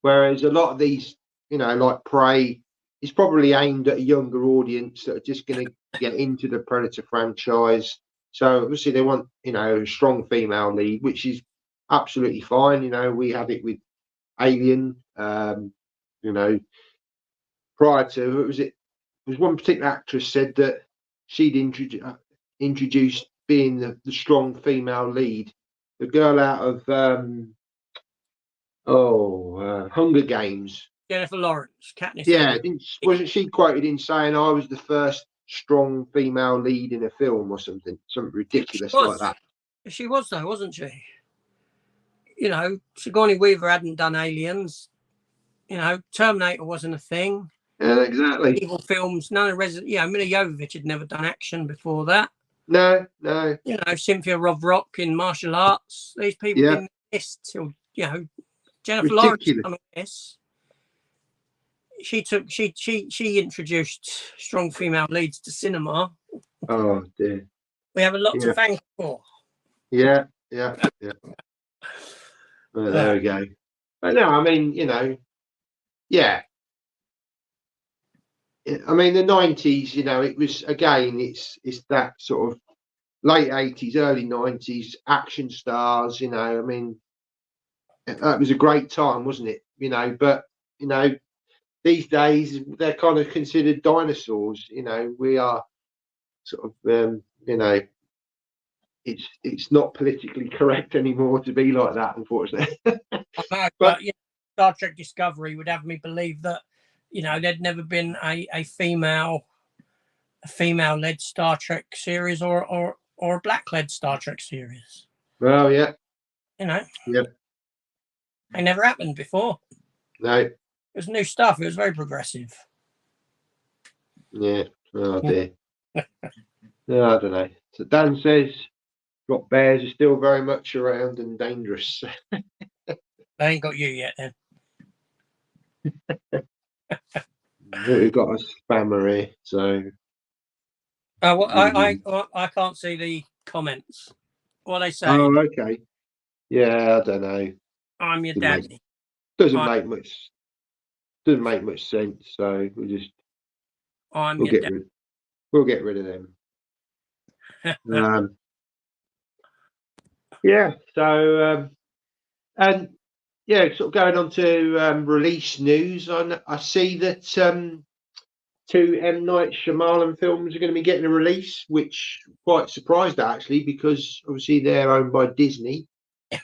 whereas a lot of these, you know, like Prey, is probably aimed at a younger audience that are just going to get into the Predator franchise. So obviously they want, you know, a strong female lead, which is absolutely fine. You know, we had it with Alien. You know, prior to it was one particular actress said that she'd introduced being the strong female lead, the girl out of Hunger Games. Jennifer Lawrence, Katniss. Yeah, wasn't she quoted in saying I was the first strong female lead in a film or something ridiculous like that? She was, though, wasn't she? You know, Sigourney Weaver hadn't done Aliens. You know, Terminator wasn't a thing. Yeah, exactly. Evil films, none of Resident. Yeah, Mila Jovovich had never done action before that. No, no. You know, Cynthia Rothrock in martial arts. These people didn't exist till, you know, Jennifer Lawrence done all this. She introduced strong female leads to cinema. Oh dear. We have a lot to thank for. Yeah. Well, there we go. But no, I mean, you know, yeah. I mean, the 90s, you know, it was, again, it's that sort of late 80s, early 90s action stars, you know. I mean, that was a great time, wasn't it? You know, but, you know, these days they're kind of considered dinosaurs. You know, we are sort of, you know, it's not politically correct anymore to be like that, unfortunately. But you know, Star Trek Discovery would have me believe that, you know, there'd never been a female-led Star Trek series or a black-led Star Trek series. Well, yeah. You know. Yep. It never happened before. No. It was new stuff. It was very progressive. Yeah. Oh dear. No, I don't know. So Dan says rock bears are still very much around and dangerous. They ain't got you yet, then. We've got a spammer here, so. Well, I can't see the comments. What they say? Oh, okay. Yeah, I don't know. I'm your daddy. Doesn't make much sense. So we'll get rid of them. Yeah. So and yeah, sort of going on to release news. I see that 2 M. Night Shyamalan films are going to be getting a release, which I'm quite surprised at, actually, because obviously they're owned by Disney.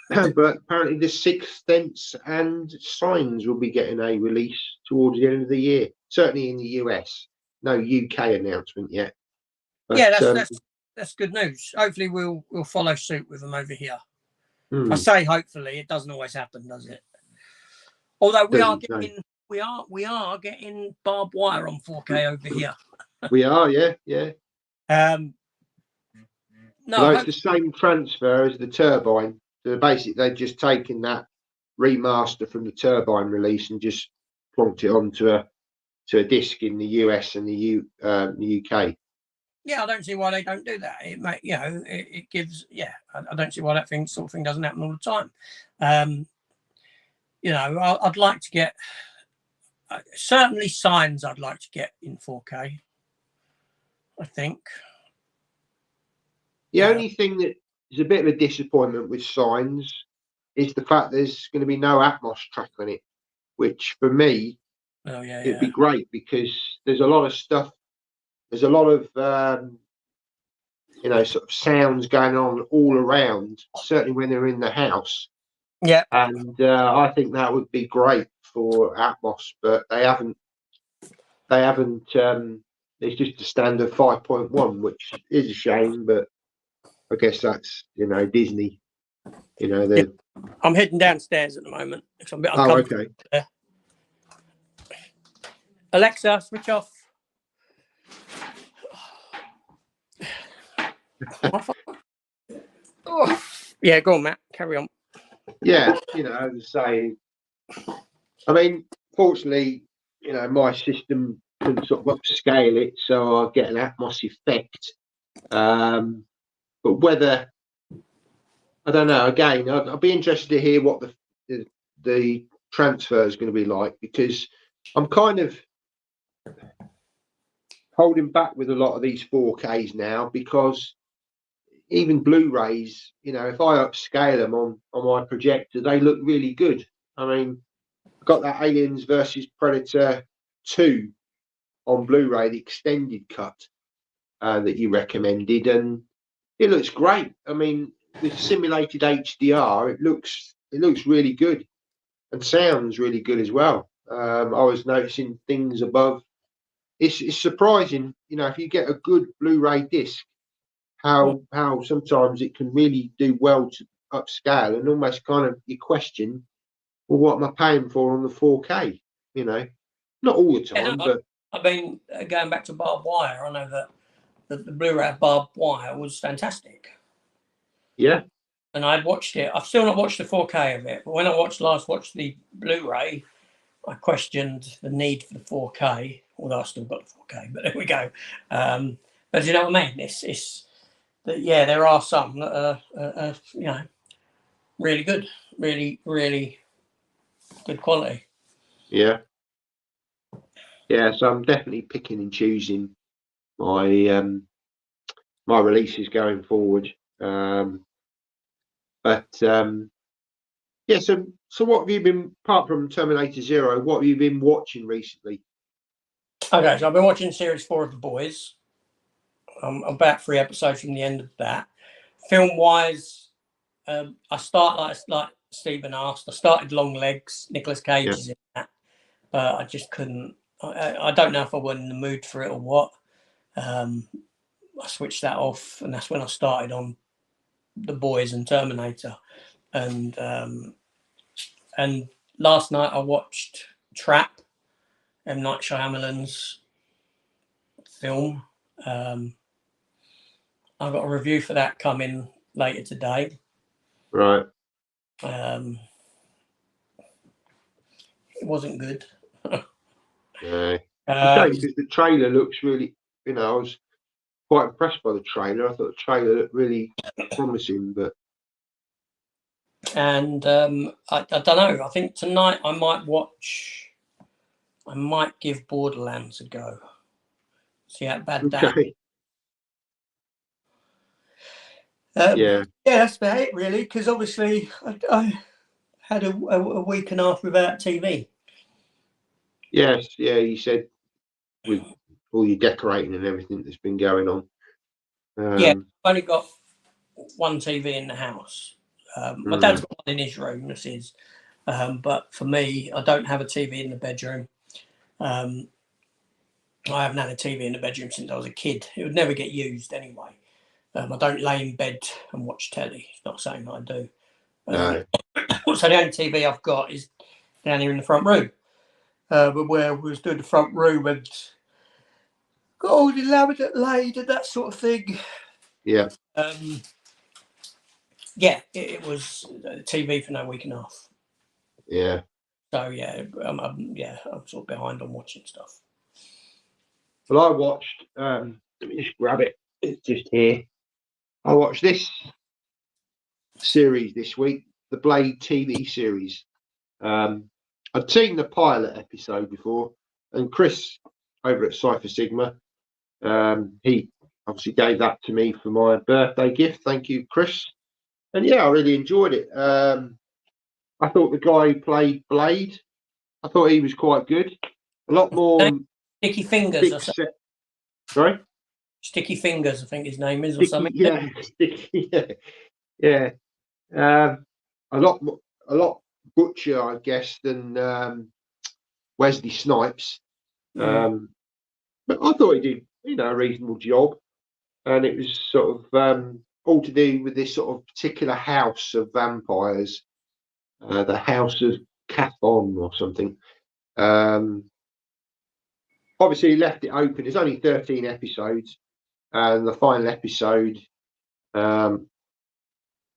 But apparently The Sixth Sense and Signs will be getting a release towards the end of the year, certainly in the US. No UK announcement yet. But, yeah, that's good news. Hopefully we'll follow suit with them over here. I say hopefully, it doesn't always happen, does it? Although we are getting barbed wire on 4K over here. We are, yeah. No, it's the same transfer as the Turbine. So basically, they've just taken that remaster from the Turbine release and just plonked it onto a disc in the US and the UK. Yeah, I don't see why they don't do that. It gives. Yeah, I don't see why that sort of thing doesn't happen all the time. You know, I'd like to get certainly Signs. I'd like to get in 4K. I think. The only thing that is a bit of a disappointment with Signs is the fact there's going to be no Atmos track on it, which for me, it'd be great because there's a lot of stuff. There's a lot of sort of sounds going on all around. Certainly when they're in the house. Yeah, and I think that would be great for Atmos, but they haven't. It's just a standard 5.1, which is a shame, but I guess that's Disney. I'm heading downstairs at the moment. I'm a bit uncomfortable. Oh, okay. Alexa, switch off. Yeah, go on, Matt. Carry on. Yeah, as I say, I mean, fortunately, my system can sort of upscale it so I get an Atmos effect. But whether, I don't know. Again, I'd be interested to hear what the transfer is going to be like, because I'm kind of holding back with a lot of these 4Ks now, because even Blu-rays, if I upscale them on my projector, they look really good. I mean, I got that Aliens versus Predator 2 on Blu-ray, the extended cut that you recommended, and it looks great. I mean, with simulated HDR, it looks really good and sounds really good as well. I was noticing things above. It's surprising, if you get a good Blu-ray disc, how sometimes it can really do well to upscale, and almost kind of you question, well, what am I paying for on the 4K? not all the time, but I mean, going back to barbed wire, I know that the Blu-ray of barbed wire was fantastic. Yeah. And I'd watched it. I've still not watched the 4K of it, but when I watched the Blu-ray, I questioned the need for the 4K. Although I still got the 4K, but there we go. But you know what I mean? It's yeah, there are some that are really good, really good quality. Yeah. Yeah, so I'm definitely picking and choosing my my releases going forward. Yeah, so what have you been, apart from Terminator Zero, what have you been watching recently? Okay, so I've been watching series 4 of The Boys. I'm about 3 episodes from the end of that. Film wise, I start like Stephen asked. I started Long Legs. Nicolas Cage is in that, but I just couldn't. I don't know if I wasn't in the mood for it or what. I switched that off, and that's when I started on The Boys and Terminator. And last night I watched Trap, M. Night Shyamalan's film. I've got a review for that coming later today. Right. It wasn't good. No. Because the trailer looks really, I was quite impressed by the trailer. I thought the trailer looked really promising, but. And I don't know. I think tonight I might give Borderlands a go. See how bad that. Yeah, that's about it really. Because obviously I had a week and a half without TV. Yes, yeah. You said with all your decorating and everything that's been going on. Yeah, I've only got one TV in the house. My dad's got one in his room. This is, but for me, I don't have a TV in the bedroom. I haven't had a TV in the bedroom since I was a kid. It would never get used anyway. I don't lay in bed and watch telly. It's not something I do. No. So the only TV I've got is down here in the front room. But where we was doing the front room and got all the laminate laid and that sort of thing. Yeah. Yeah, it was TV for no week and a half. Yeah. So yeah, I'm sort of behind on watching stuff. Well, I watched. Let me just grab it. It's just here. I watched this series this week, the Blade TV series. I'd seen the pilot episode before, and Chris over at Cypher Sigma, he obviously gave that to me for my birthday gift. Thank you, Chris. And yeah, I really enjoyed it. I thought the guy who played Blade, I thought he was quite good. A lot more Sticky Fingers or something. Sorry? Sticky Fingers, I think his name is, or something. Yeah, Sticky, yeah. A lot butcher, I guess, than Wesley Snipes. But I thought he did, a reasonable job. And it was sort of all to do with this sort of particular house of vampires, the House of Cathon or something. Obviously, he left it open. There's only 13 episodes, and the final episode,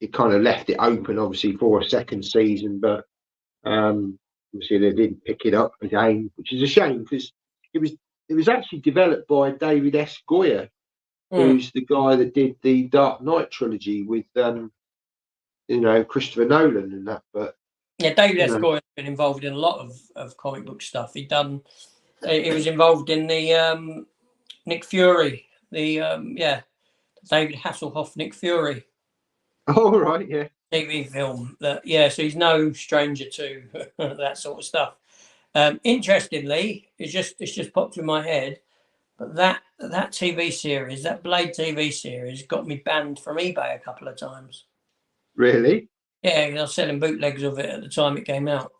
it kind of left it open, obviously, for a second season. But obviously, they didn't pick it up again, which is a shame because it was actually developed by David S. Goyer, who's the guy that did the Dark Knight trilogy with Christopher Nolan and that. But yeah, David S. Goyer has been involved in a lot of comic book stuff. He was involved in the Nick Fury, the David Hasselhoff Nick Fury. Oh right, yeah. TV film. So he's no stranger to that sort of stuff. Interestingly, it's just popped in my head. But that TV series, that Blade TV series, got me banned from eBay a couple of times. Really? Yeah, I was selling bootlegs of it at the time it came out.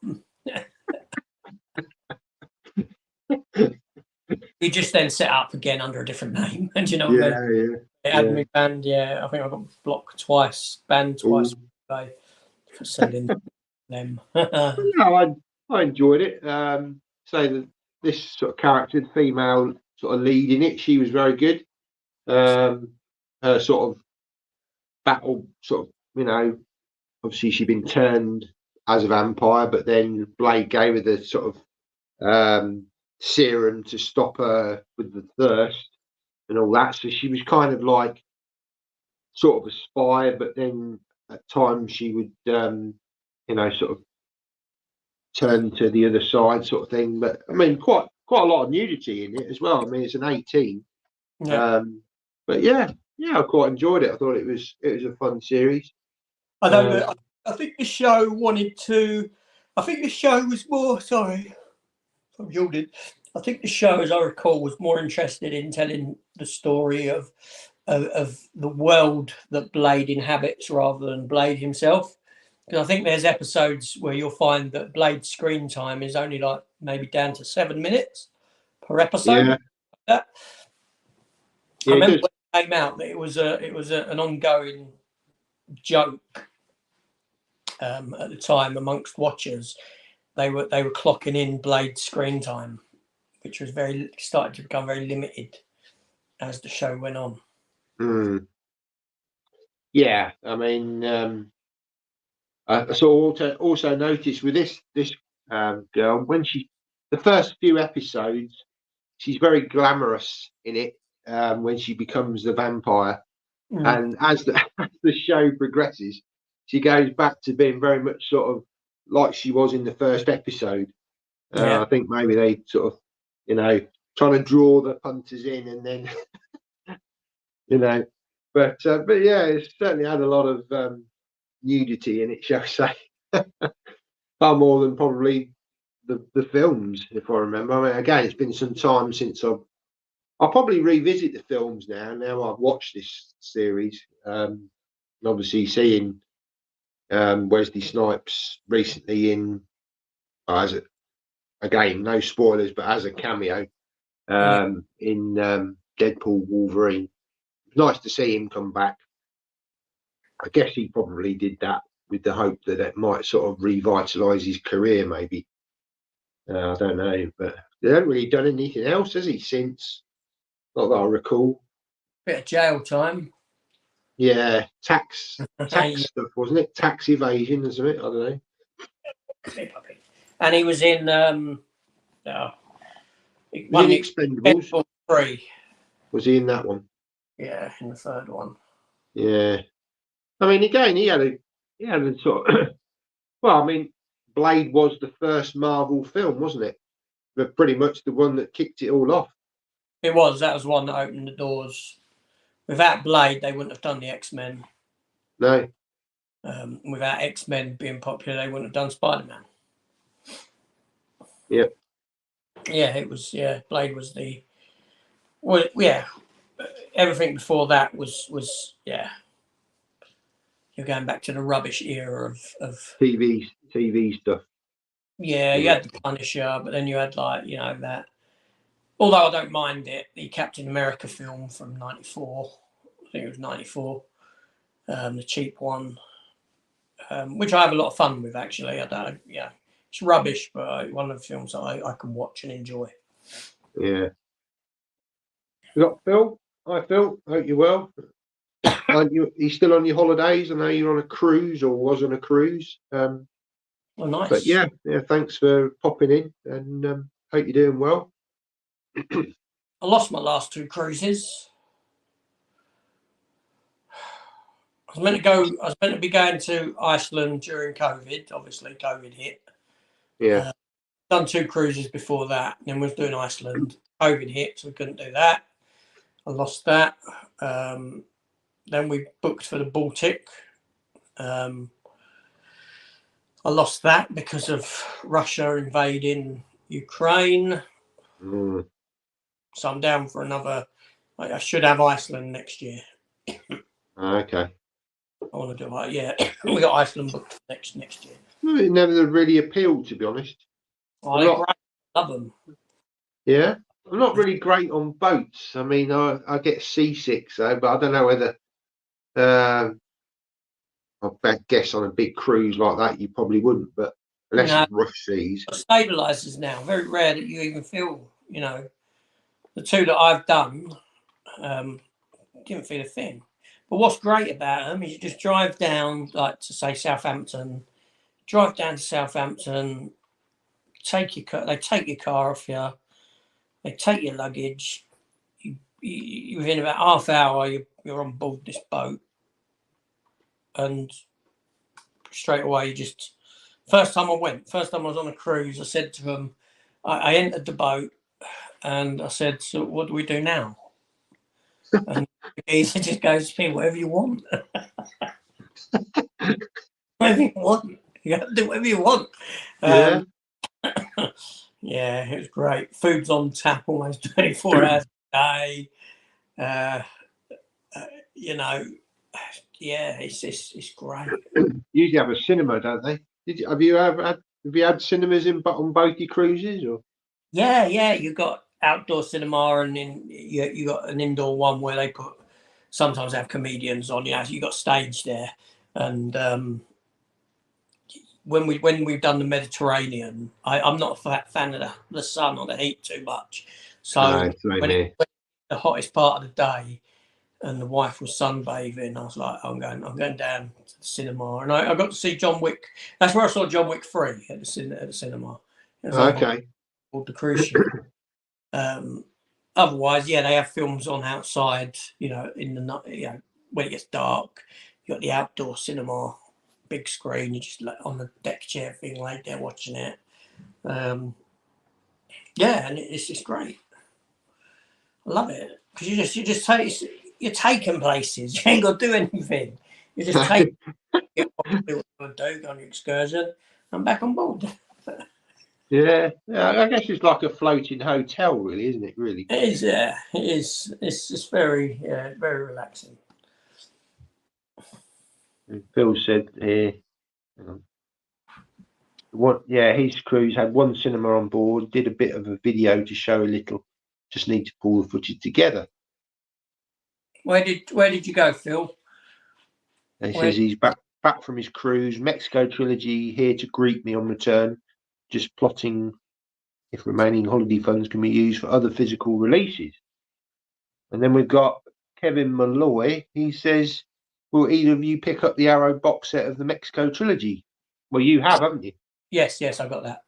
We just then set up again under a different name, and you know what I mean? Yeah. It had me banned. Yeah, I think I got blocked twice, banned twice for selling them. No, I enjoyed it. say that this sort of character, the female sort of lead in it, she was very good. Her sort of battle, sort of, you know, obviously she'd been turned as a vampire, but then Blade gave her the sort of serum to stop her with the thirst and all that. So she was kind of like sort of a spy, but then at times she would, you know, sort of turn to the other side, sort of thing. But I mean, quite a lot of nudity in it as well. I mean, it's an 18. Yeah. But yeah, I quite enjoyed it. I thought it was a fun series. I don't know. I think the show wanted to. I think the show was more. Sorry, I'm yawning. I think the show, as I recall, was more interested in telling the story of the world that Blade inhabits rather than Blade himself. Because I think there's episodes where you'll find that Blade's screen time is only like maybe down to 7 minutes per episode. Yeah. I remember when it came out that it was an ongoing joke at the time amongst watchers. They were clocking in Blade's screen time, which was started to become very limited as the show went on. Yeah, I mean, I also noticed with this girl, when the first few episodes, she's very glamorous in it when she becomes the vampire, and as the show progresses, she goes back to being very much sort of like she was in the first episode. I think maybe they sort of, you know, trying to draw the punters in, and then you know, but yeah, it certainly had a lot of nudity in it, shall we say. Far more than probably the films, if I remember. I mean, again, it's been some time since I'll probably revisit the films now. Now I've watched this series, and obviously seeing Wesley Snipes recently in as a, again, no spoilers, but as a cameo in Deadpool Wolverine. It's nice to see him come back. I guess he probably did that with the hope that it might sort of revitalise his career, maybe. I don't know, but they haven't really done anything else, has he, since? Not that I recall. Bit of jail time. Yeah, tax stuff, wasn't it? Tax evasion, isn't it? I don't know. And he was in Expendables 3. Was he in that one? Yeah, in the third one. Yeah, I mean, again, he had a sort of. Well, I mean, Blade was the first Marvel film, wasn't it? But pretty much the one that kicked it all off. It was. That was one that opened the doors. Without Blade, they wouldn't have done the X-Men. No. Without X-Men being popular, they wouldn't have done Spider-Man. Yep. Yeah, it was. Yeah, Blade was the. Well, yeah. Everything before that was yeah. You're going back to the rubbish era of TV stuff. Yeah, you had the Punisher, but then you had, like, you know, that. Although I don't mind it, the Captain America film from '94. I think it was '94. The cheap one, which I have a lot of fun with, actually. I don't. Yeah, it's rubbish, but one of the films that I can watch and enjoy. Yeah. We got Phil. Hi, Phil. Hope you're well. Are you still on your holidays? I know you're on a cruise or was on a cruise. Oh, nice. But yeah. Thanks for popping in, and hope you're doing well. I lost my last 2 cruises. I was meant to be going to Iceland during COVID. Obviously, COVID hit. Yeah. Done 2 cruises before that. Then we was doing Iceland. COVID hit, so we couldn't do that. I lost that. Then we booked for the Baltic. I lost that because of Russia invading Ukraine. So I'm down for another. I should have Iceland next year. Okay. I want to do it. Yeah, we got Iceland booked next year. It never really appealed, to be honest. I love them. Yeah, I'm not really great on boats. I mean, I get seasick, so, but I don't know whether. I guess on a big cruise like that, you probably wouldn't. But unless it's rough seas. Stabilizers now, very rare that you even feel, you know, the two that I've done, didn't feel a thing. But what's great about them is you just drive down, like to say Southampton, drive down to Southampton, take your car, they take your car off you, they take your luggage. You within about half hour, you're on board this boat, and straight away you just. First time I was on a cruise, I said to them, I entered the boat, and I said, "So what do we do now?" And he just goes, "Be whatever you want." Whatever you want. You got to do whatever you want. Yeah. Yeah, it was great. Food's on tap almost 24 hours a day. You know, yeah, it's great. Usually have a cinema, don't they? Have you had cinemas on both your cruises? Or? Yeah, you got outdoor cinema, and then you got an indoor one where they sometimes have comedians on. You know, you got stage there, and when we've done the Mediterranean, I'm not a fan of the sun or the heat too much. So when it's the hottest part of the day, and the wife was sunbathing, I was like, I'm going down to the cinema, and I got to see John Wick. That's where I saw John Wick 3 at the cinema. Okay. Called the cruise ship. Otherwise, yeah, they have films on outside. You know, in the night. You know, when it gets dark, you got the outdoor cinema, big screen. You just on the deck chair thing, laid there watching it. Yeah, and it's just great. I love it because you're taking places. You ain't got to do anything. You just take what you want to do, go on your excursion, and back on board. Yeah, I guess it's like a floating hotel, really, isn't it? Really, it is. Yeah, it is. It's very, very relaxing. Phil said here, his cruise had one cinema on board. Did a bit of a video to show a little. Just need to pull the footage together. Where did you go, Phil? And he says he's back from his cruise, Mexico trilogy, here to greet me on return. Just plotting if remaining holiday funds can be used for other physical releases. And then we've got Kevin Malloy. He says, will either of you pick up the Arrow box set of the Mexico trilogy? Well, you have, haven't you? Yes, I got that.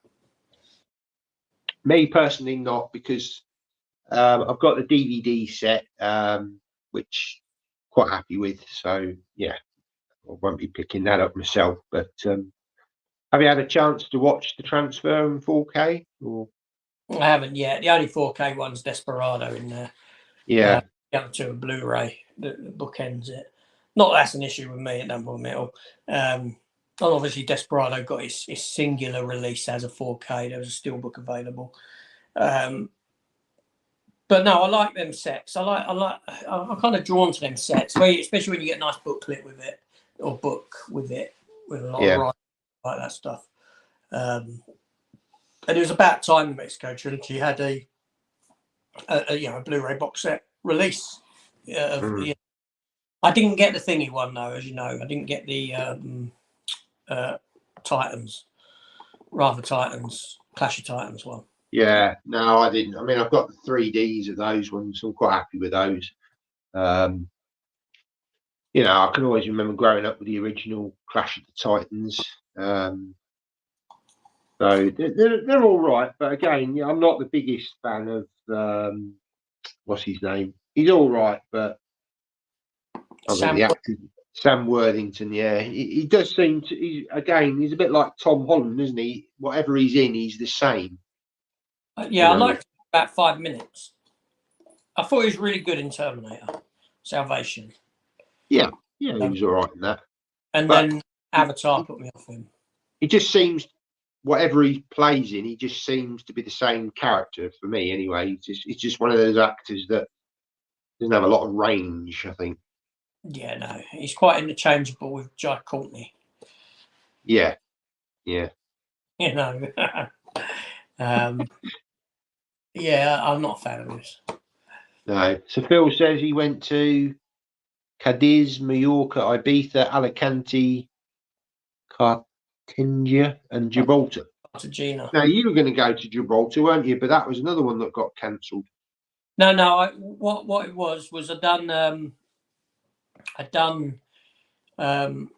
Me personally, not, because I've got the DVD set, which I'm quite happy with. So, yeah, I won't be picking that up myself. But have you had a chance to watch the transfer in 4K? Or? I haven't yet. The only 4K one's Desperado in there. Yeah. The other two are Blu-ray. The bookends it. Not that's an issue with me at Number Metal. And obviously Desperado got his singular release as a 4K. There was a steelbook available. But no, I like them sets. I'm kind of drawn to them sets, especially when you get a nice booklet with it, or book with it, with a lot of writing, like that stuff. And it was about time the Mexico trilogy had a Blu-ray box set release. I didn't get the thingy one though, as you know. I didn't get the Titans, Clash of Titans one. Yeah, no, I didn't. I mean, I've got the 3Ds of those ones. So I'm quite happy with those. You know, I can always remember growing up with the original Clash of the Titans. So they're all right, but again, yeah, I'm not the biggest fan of what's his name. He's all right, but Sam Worthington. Yeah, he does seem to. He's a bit like Tom Holland, isn't he? Whatever he's in, he's the same. I liked about 5 minutes. I thought he was really good in Terminator Salvation. Yeah, he was all right in that. And then Avatar put me off him. He just seems, whatever he plays in, he just seems to be the same character for me anyway. He's just one of those actors that doesn't have a lot of range, I think. Yeah, no, he's quite interchangeable with Jai Courtney. Yeah. You know. Yeah, I'm not a fan of this. No. So Phil says he went to Cadiz, Mallorca, Ibiza, Alicante, Tangier and Gibraltar. Cartagena. Now you were going to go to Gibraltar, weren't you? But that was another one that got cancelled. No. What it was I'd done.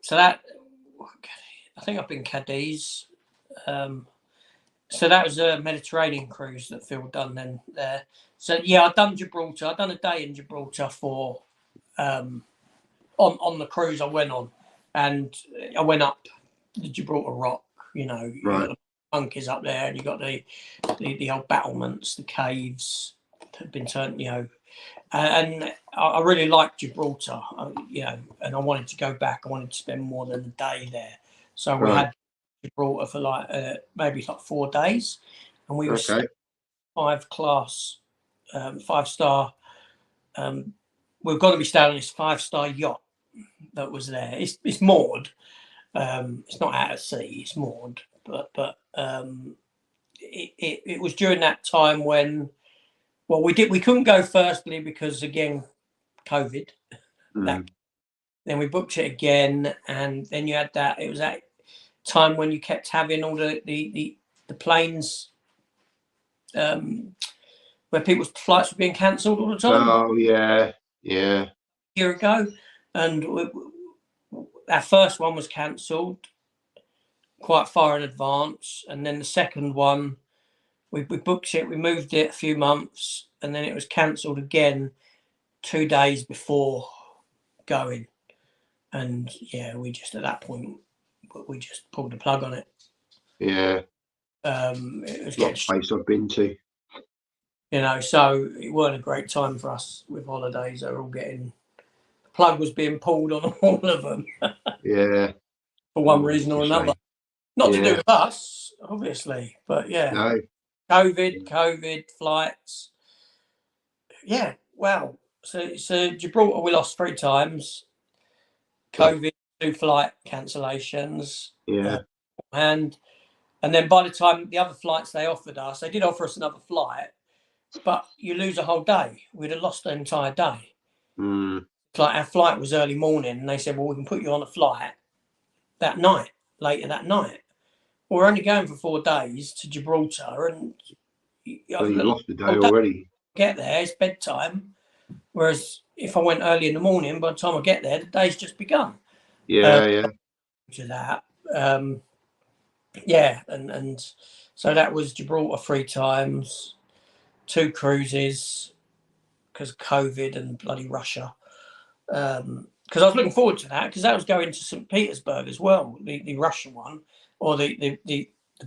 So that I think I've been Cadiz. So that was a Mediterranean cruise that Phil done then there. So yeah, I'd done Gibraltar. I'd done a day in Gibraltar for on the cruise I went on, and I went up the Gibraltar Rock. You know, you got the monkeys up there, and you got the old battlements, the caves that had been turned. You know, and I really liked Gibraltar. You know, and I wanted to go back. I wanted to spend more than a day there. So we had Gibraltar for like maybe like 4 days, and we were 5-star. We've got to be staying on this 5-star yacht that was there. It's moored. It's not out at sea. It's moored, but it was during that time when we couldn't go firstly because again COVID. Then we booked it again, and then you had that. It was that time when you kept having all the planes where people's flights were being cancelled all the time. Oh yeah. A year ago, and our first one was cancelled quite far in advance, and then the second one we booked it, we moved it a few months, and then it was cancelled again 2 days before going, and yeah, we just at that point we just pulled the plug on it. Yeah. It was not a place I've been to. You know, so it weren't a great time for us with holidays. They were all getting, the plug was being pulled on all of them. Yeah. For one reason or another. Not to do with us, obviously, but yeah. No. COVID, flights. Yeah, wow. So Gibraltar we lost 3 times. COVID, 2 flight cancellations. Yeah. And then by the time the other flights they offered us, they did offer us another flight, but you lose a whole day. We'd have lost the entire day. Like our flight was early morning, and they said, well, we can put you on a flight that night, later that night. Well, we're only going for 4 days to Gibraltar, and you lost the day already. Get there, it's bedtime. Whereas if I went early in the morning, by the time I get there, the day's just begun. Yeah. To that. Yeah, and so that was Gibraltar 3 times, 2 cruises because of COVID and bloody Russia. Because I was looking forward to that, because that was going to St. Petersburg as well, the Russian one, or the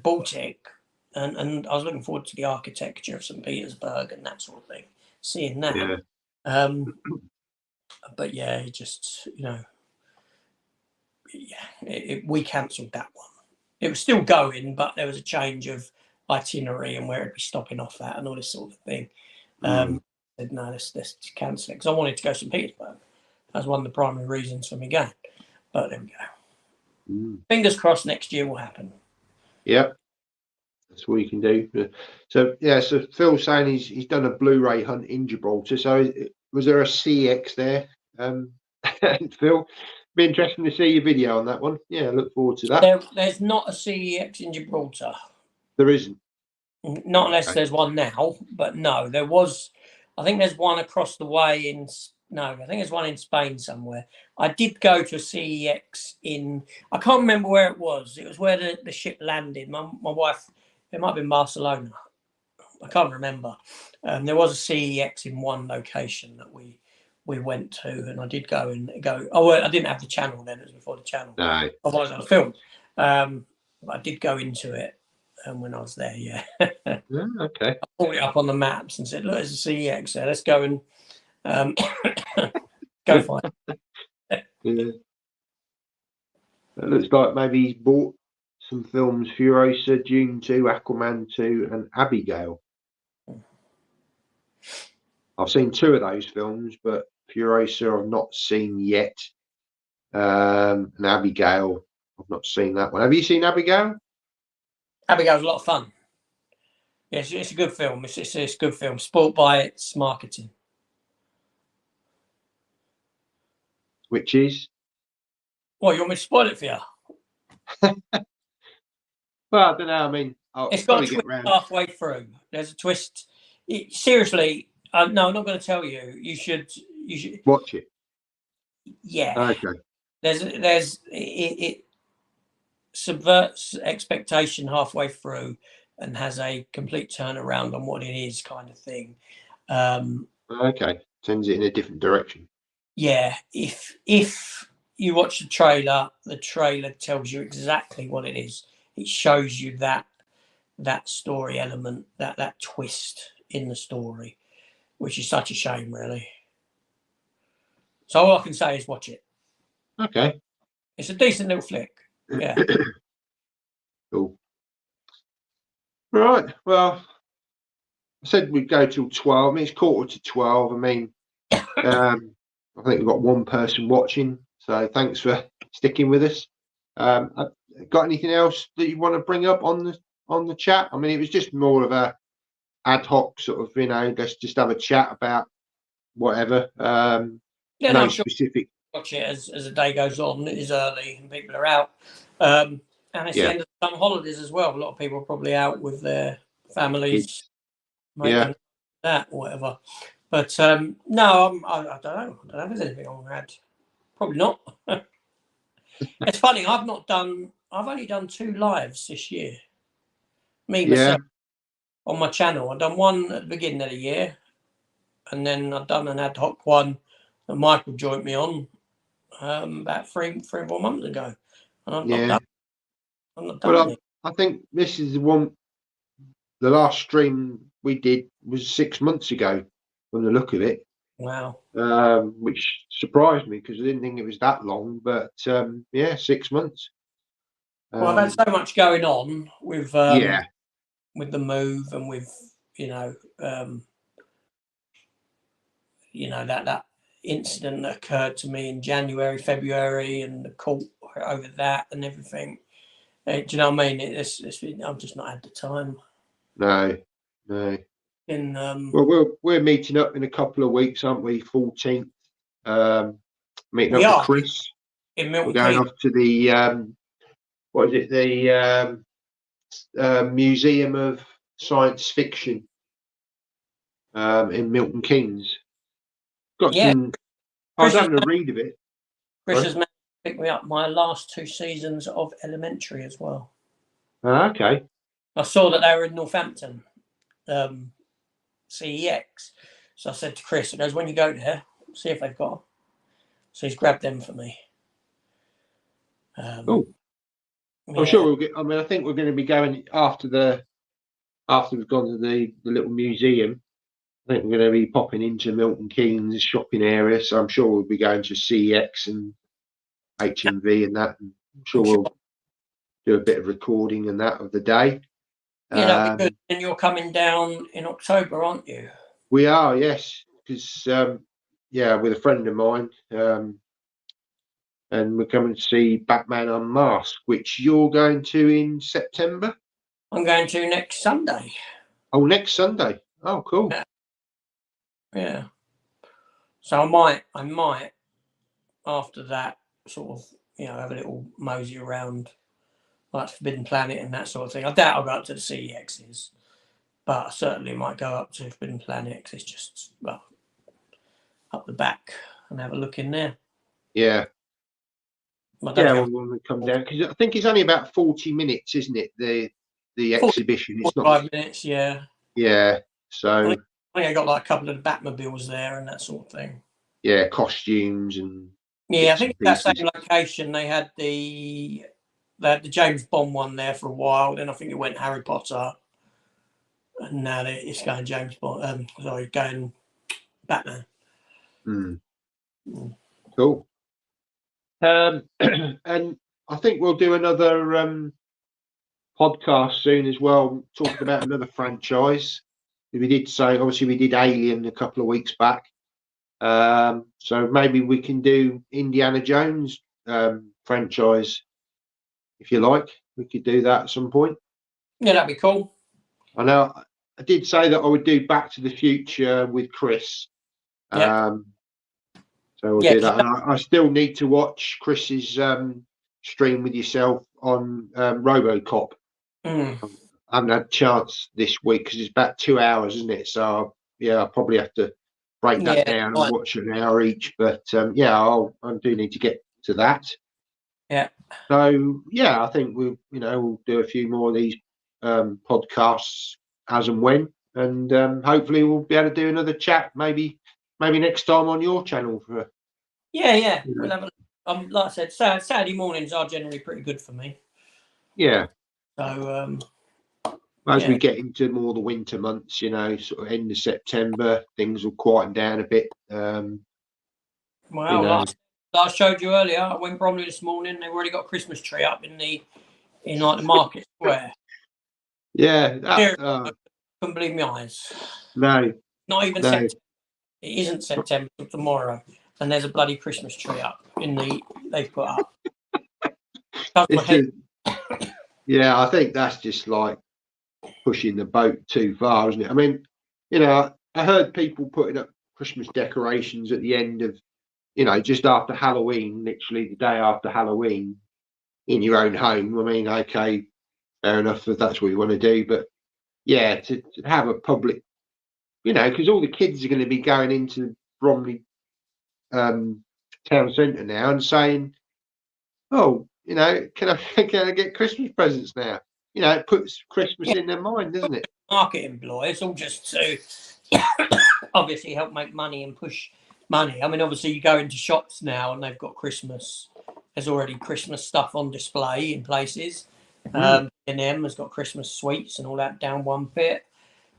Baltic, and I was looking forward to the architecture of St. Petersburg and that sort of thing, seeing that. Yeah. But yeah, it just, you know, we cancelled that one. It was still going, but there was a change of itinerary and where it'd be stopping off at and all this sort of thing. I said, no, let's cancel it, because I wanted to go to St. Petersburg. That was one of the primary reasons for me going. But there we go. Fingers crossed next year will happen. Yep. That's what you can do. So yeah, so Phil's saying he's done a Blu-ray hunt in Gibraltar. So was there a CX there? Phil, be interesting to see your video on that one. Yeah, look forward to that. There's not a CEX in Gibraltar. There isn't. Not unless there's one now, but no, there was. I think there's one across the way in. No, I think there's one in Spain somewhere. I did go to a CEX in. I can't remember where it was. It was where the ship landed. My wife. It might have been Barcelona. I can't remember. There was a CEX in one location that we went to, and I did go. Oh, well, I didn't have the channel then. It was before the channel. No. Otherwise, I'd film. But I did go into it. When I was there, yeah. Okay. I pulled it up on the maps and said, look, there's a CEX there. Let's go and go find it. Yeah. It looks like maybe he's bought some films: Furiosa, Dune 2, Aquaman 2, and Abigail. I've seen 2 of those films, but Furiosa I've not seen yet. And Abigail, I've not seen that one. Have you seen Abigail? Abigail's a lot of fun. Yeah, it's a good film. It's a good film. Spoilt by its marketing. Which is? What, you want me to spoil it for you? Well, I don't know. I mean, it's got a twist halfway through. There's a twist. Seriously, no, I'm not going to tell you. You should watch it. Yeah. Okay. It subverts expectation halfway through and has a complete turnaround on what it is, kind of thing. Okay, sends it in a different direction. Yeah, if you watch the trailer tells you exactly what it is. It shows you that story element, that twist in the story, which is such a shame, really. So all I can say is watch it. Okay. It's a decent little flick. Yeah. Cool. Right. Well, I said we'd go till 12. I mean, it's 11:45. I mean, I think we've got one person watching, so thanks for sticking with us. Got anything else that you want to bring up on the chat? I mean, it was just more of a ad hoc sort of, let's just have a chat about whatever. No specific. Watch it as the day goes on. It is early and people are out, and it's the end of the summer holidays as well. A lot of people are probably out with their families, making that or whatever. But no, I don't know. I don't know if there's anything I want to add. Probably not. It's funny. I've only done 2 lives this year. Myself on my channel. I've done one at the beginning of the year, and then I've done an ad hoc one that Michael joined me on about 3 or 4 months ago. And I'm not done. I think this is the one. The last stream we did was 6 months ago, from the look of it. Wow. Which surprised me because I didn't think it was that long. But 6 months. Well, I've had so much going on with the move and with that incident that occurred to me in January, February, and the court over that and everything. Do you know what I mean? I've just not had the time. No. Well, we're meeting up in a couple of weeks, aren't we? 14th. Meeting up with Chris in Milton We're going Keynes. off to the what is it? The Museum of Science Fiction in Milton Keynes. Got some. I was having a read of it. Chris has picked me up my last 2 seasons of Elementary as well. Okay. I saw that they were in Northampton, CEX. So I said to Chris, he goes, when you go there, see if they've got them. So he's grabbed them for me. I'm sure we'll get. I mean, I think we're going to be going after we've gone to the little museum. I think we're going to be popping into Milton Keynes shopping area, so I'm sure we'll be going to CEX and HMV and that. And I'm sure we'll do a bit of recording and that of the day. Yeah, that'd be good. And you're coming down in October, aren't you? We are, yes, because with a friend of mine, and we're coming to see Batman Unmasked, which you're going to in September. I'm going to next Sunday. Oh, next Sunday. Oh, cool. Yeah. So I might after that sort of have a little mosey around like Forbidden Planet and that sort of thing. I doubt I'll go up to the CEXs, but I certainly might go up to Forbidden Planet because it's just up the back and have a look in there. Yeah. When we come down, because I think it's only about 40 minutes, isn't it? The exhibition. It's 45 minutes. Yeah. Yeah. So. I think I got like a couple of the Batmobiles there and that sort of thing. Yeah, costumes and. Yeah, I think that same location they had the James Bond one there for a while. Then I think it went Harry Potter, and now it's going James Bond. Going Batman. Cool. And I think we'll do another podcast soon as well, talking about another franchise. We did say, obviously, we did Alien a couple of weeks back. So maybe we can do Indiana Jones franchise, if you like. We could do that at some point. Yeah, that'd be cool. I know I did say that I would do Back to the Future with Chris. So we'll do that. And I still need to watch Chris's stream with yourself on RoboCop. I haven't had a chance this week because it's about 2 hours, isn't it? So yeah, I'll probably have to break that down and watch an hour each. But yeah, I do need to get to that. Yeah. So yeah, I think we'll do a few more of these podcasts as and when, and hopefully we'll be able to do another chat maybe next time on your channel. Yeah. We'll have like I said, Saturday mornings are generally pretty good for me. Yeah. So as we get into more the winter months, sort of end of September, things will quieten down a bit. Like I showed you earlier, I went Bromley this morning. They've already got a Christmas tree up in like the market square. Yeah, I couldn't believe my eyes. No, not even September. It isn't September till tomorrow, and there's a bloody Christmas tree up they've put up. Yeah, I think that's just like pushing the boat too far, isn't it? I mean, I heard people putting up Christmas decorations at the end of, just after Halloween, literally the day after Halloween, in your own home. I mean, okay, fair enough if that's what you want to do, but yeah, to have a public, because all the kids are going to be going into Bromley town centre now and saying, oh, can I get Christmas presents now? It puts Christmas in their mind, doesn't it? Marketing ploy. It's all just to obviously help make money and push money. I mean, obviously you go into shops now and they've got Christmas. There's already Christmas stuff on display in places. M has got Christmas sweets and all that down one bit.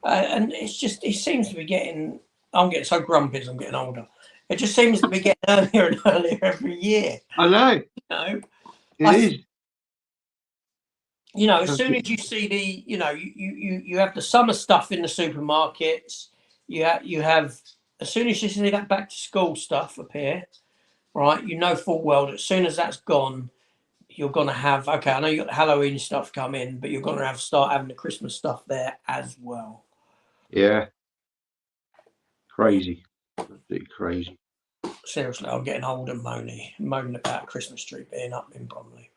And it seems to be getting. I'm getting so grumpy as I'm getting older. It just seems to be getting earlier and earlier every year. I know. It is. As soon as you see you have the summer stuff in the supermarkets. You have as soon as you see that back to school stuff appear, right? Full well that as soon as that's gone, you're going to have, okay, I know you got the Halloween stuff come in, but you're going to start having the Christmas stuff there as well. Yeah. Crazy. Absolutely crazy. Seriously, I'm getting old and moaning about a Christmas tree being up in Bromley.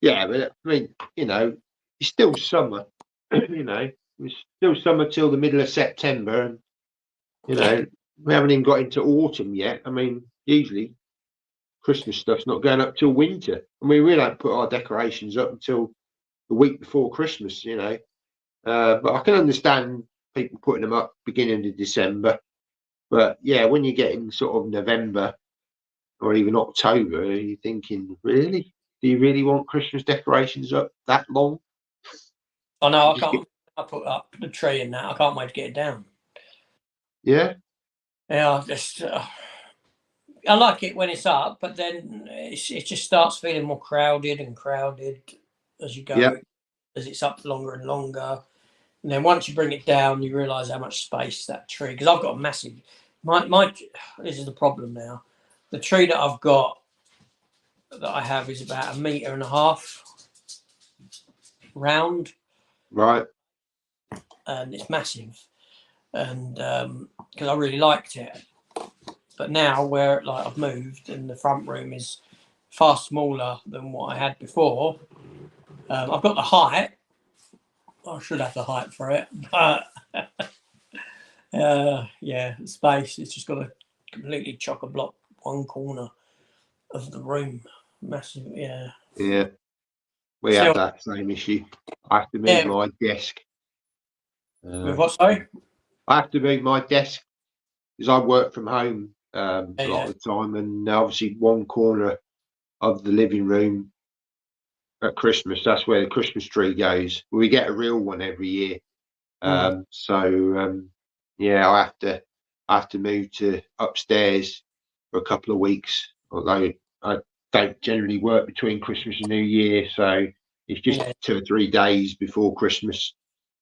Yeah, but I mean, it's still summer. It's still summer till the middle of September, and we haven't even got into autumn yet. I mean, usually Christmas stuff's not going up till winter. I mean, we don't put our decorations up until the week before Christmas, but I can understand people putting them up beginning of December. But yeah, when you get in sort of November or even October, you're thinking, really? Do you really want Christmas decorations up that long? I know, I put up the tree in that. I can't wait to get it down. Yeah? Yeah, I like it when it's up, but then it just starts feeling more crowded as you go, as it's up longer and longer. And then once you bring it down, you realise how much space that tree. Because I've got a massive. This is the problem now. The tree that I've got that I have is about 1.5 meters round. Right. And it's massive. And because I really liked it. But now where I've moved and the front room is far smaller than what I had before, I've got the height. I should have the height for it, but yeah, the space. It's just got to completely chock-a-block one corner of the room. Massive, yeah. Yeah, we have that same issue. I have to move my desk. With what? Sorry. I have to move my desk because I work from home a lot of the time, and obviously one corner of the living room at Christmas, that's where the Christmas tree goes. We get a real one every year. So yeah, I have to move to upstairs for a couple of weeks, although I don't generally work between Christmas and New Year, so it's just 2 or 3 days before Christmas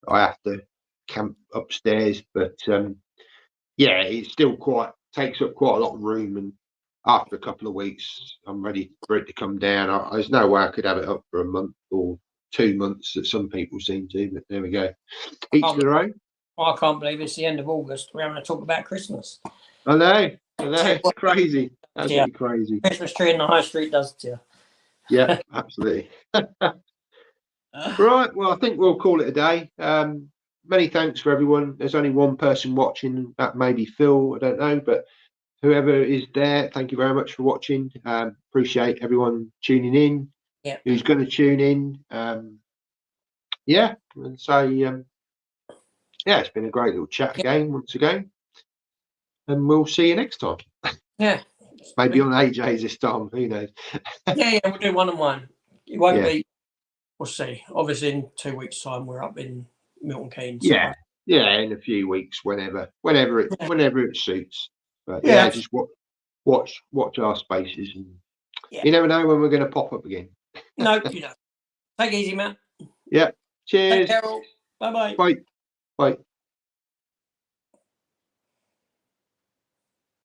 I have to camp upstairs. But yeah, it still takes up quite a lot of room, and after a couple of weeks I'm ready for it to come down. There's no way I could have it up for a month or 2 months that some people seem to, but there we go. Each their own. I can't believe it's the end of August. We're having to talk about Christmas. I know. It's crazy. Absolutely crazy. Christmas tree in the high street does it to you. Yeah, absolutely. Right. Well, I think we'll call it a day. Many thanks for everyone. There's only one person watching. That may be Phil. I don't know, but whoever is there, thank you very much for watching. Appreciate everyone tuning in. Yeah. Who's going to tune in? Yeah, and say, yeah, it's been a great little chat again, once again, and we'll see you next time. Yeah. Maybe on AJ's this time. Who knows? Yeah, we'll do 1-on-1. It won't be. We'll see. Obviously, in 2 weeks' time, we're up in Milton Keynes. Yeah, in a few weeks, whenever it suits. But just watch our spaces, and you never know when we're going to pop up again. No, you don't. Take it easy, man. Yeah. Cheers. Bye-bye. Bye. Bye.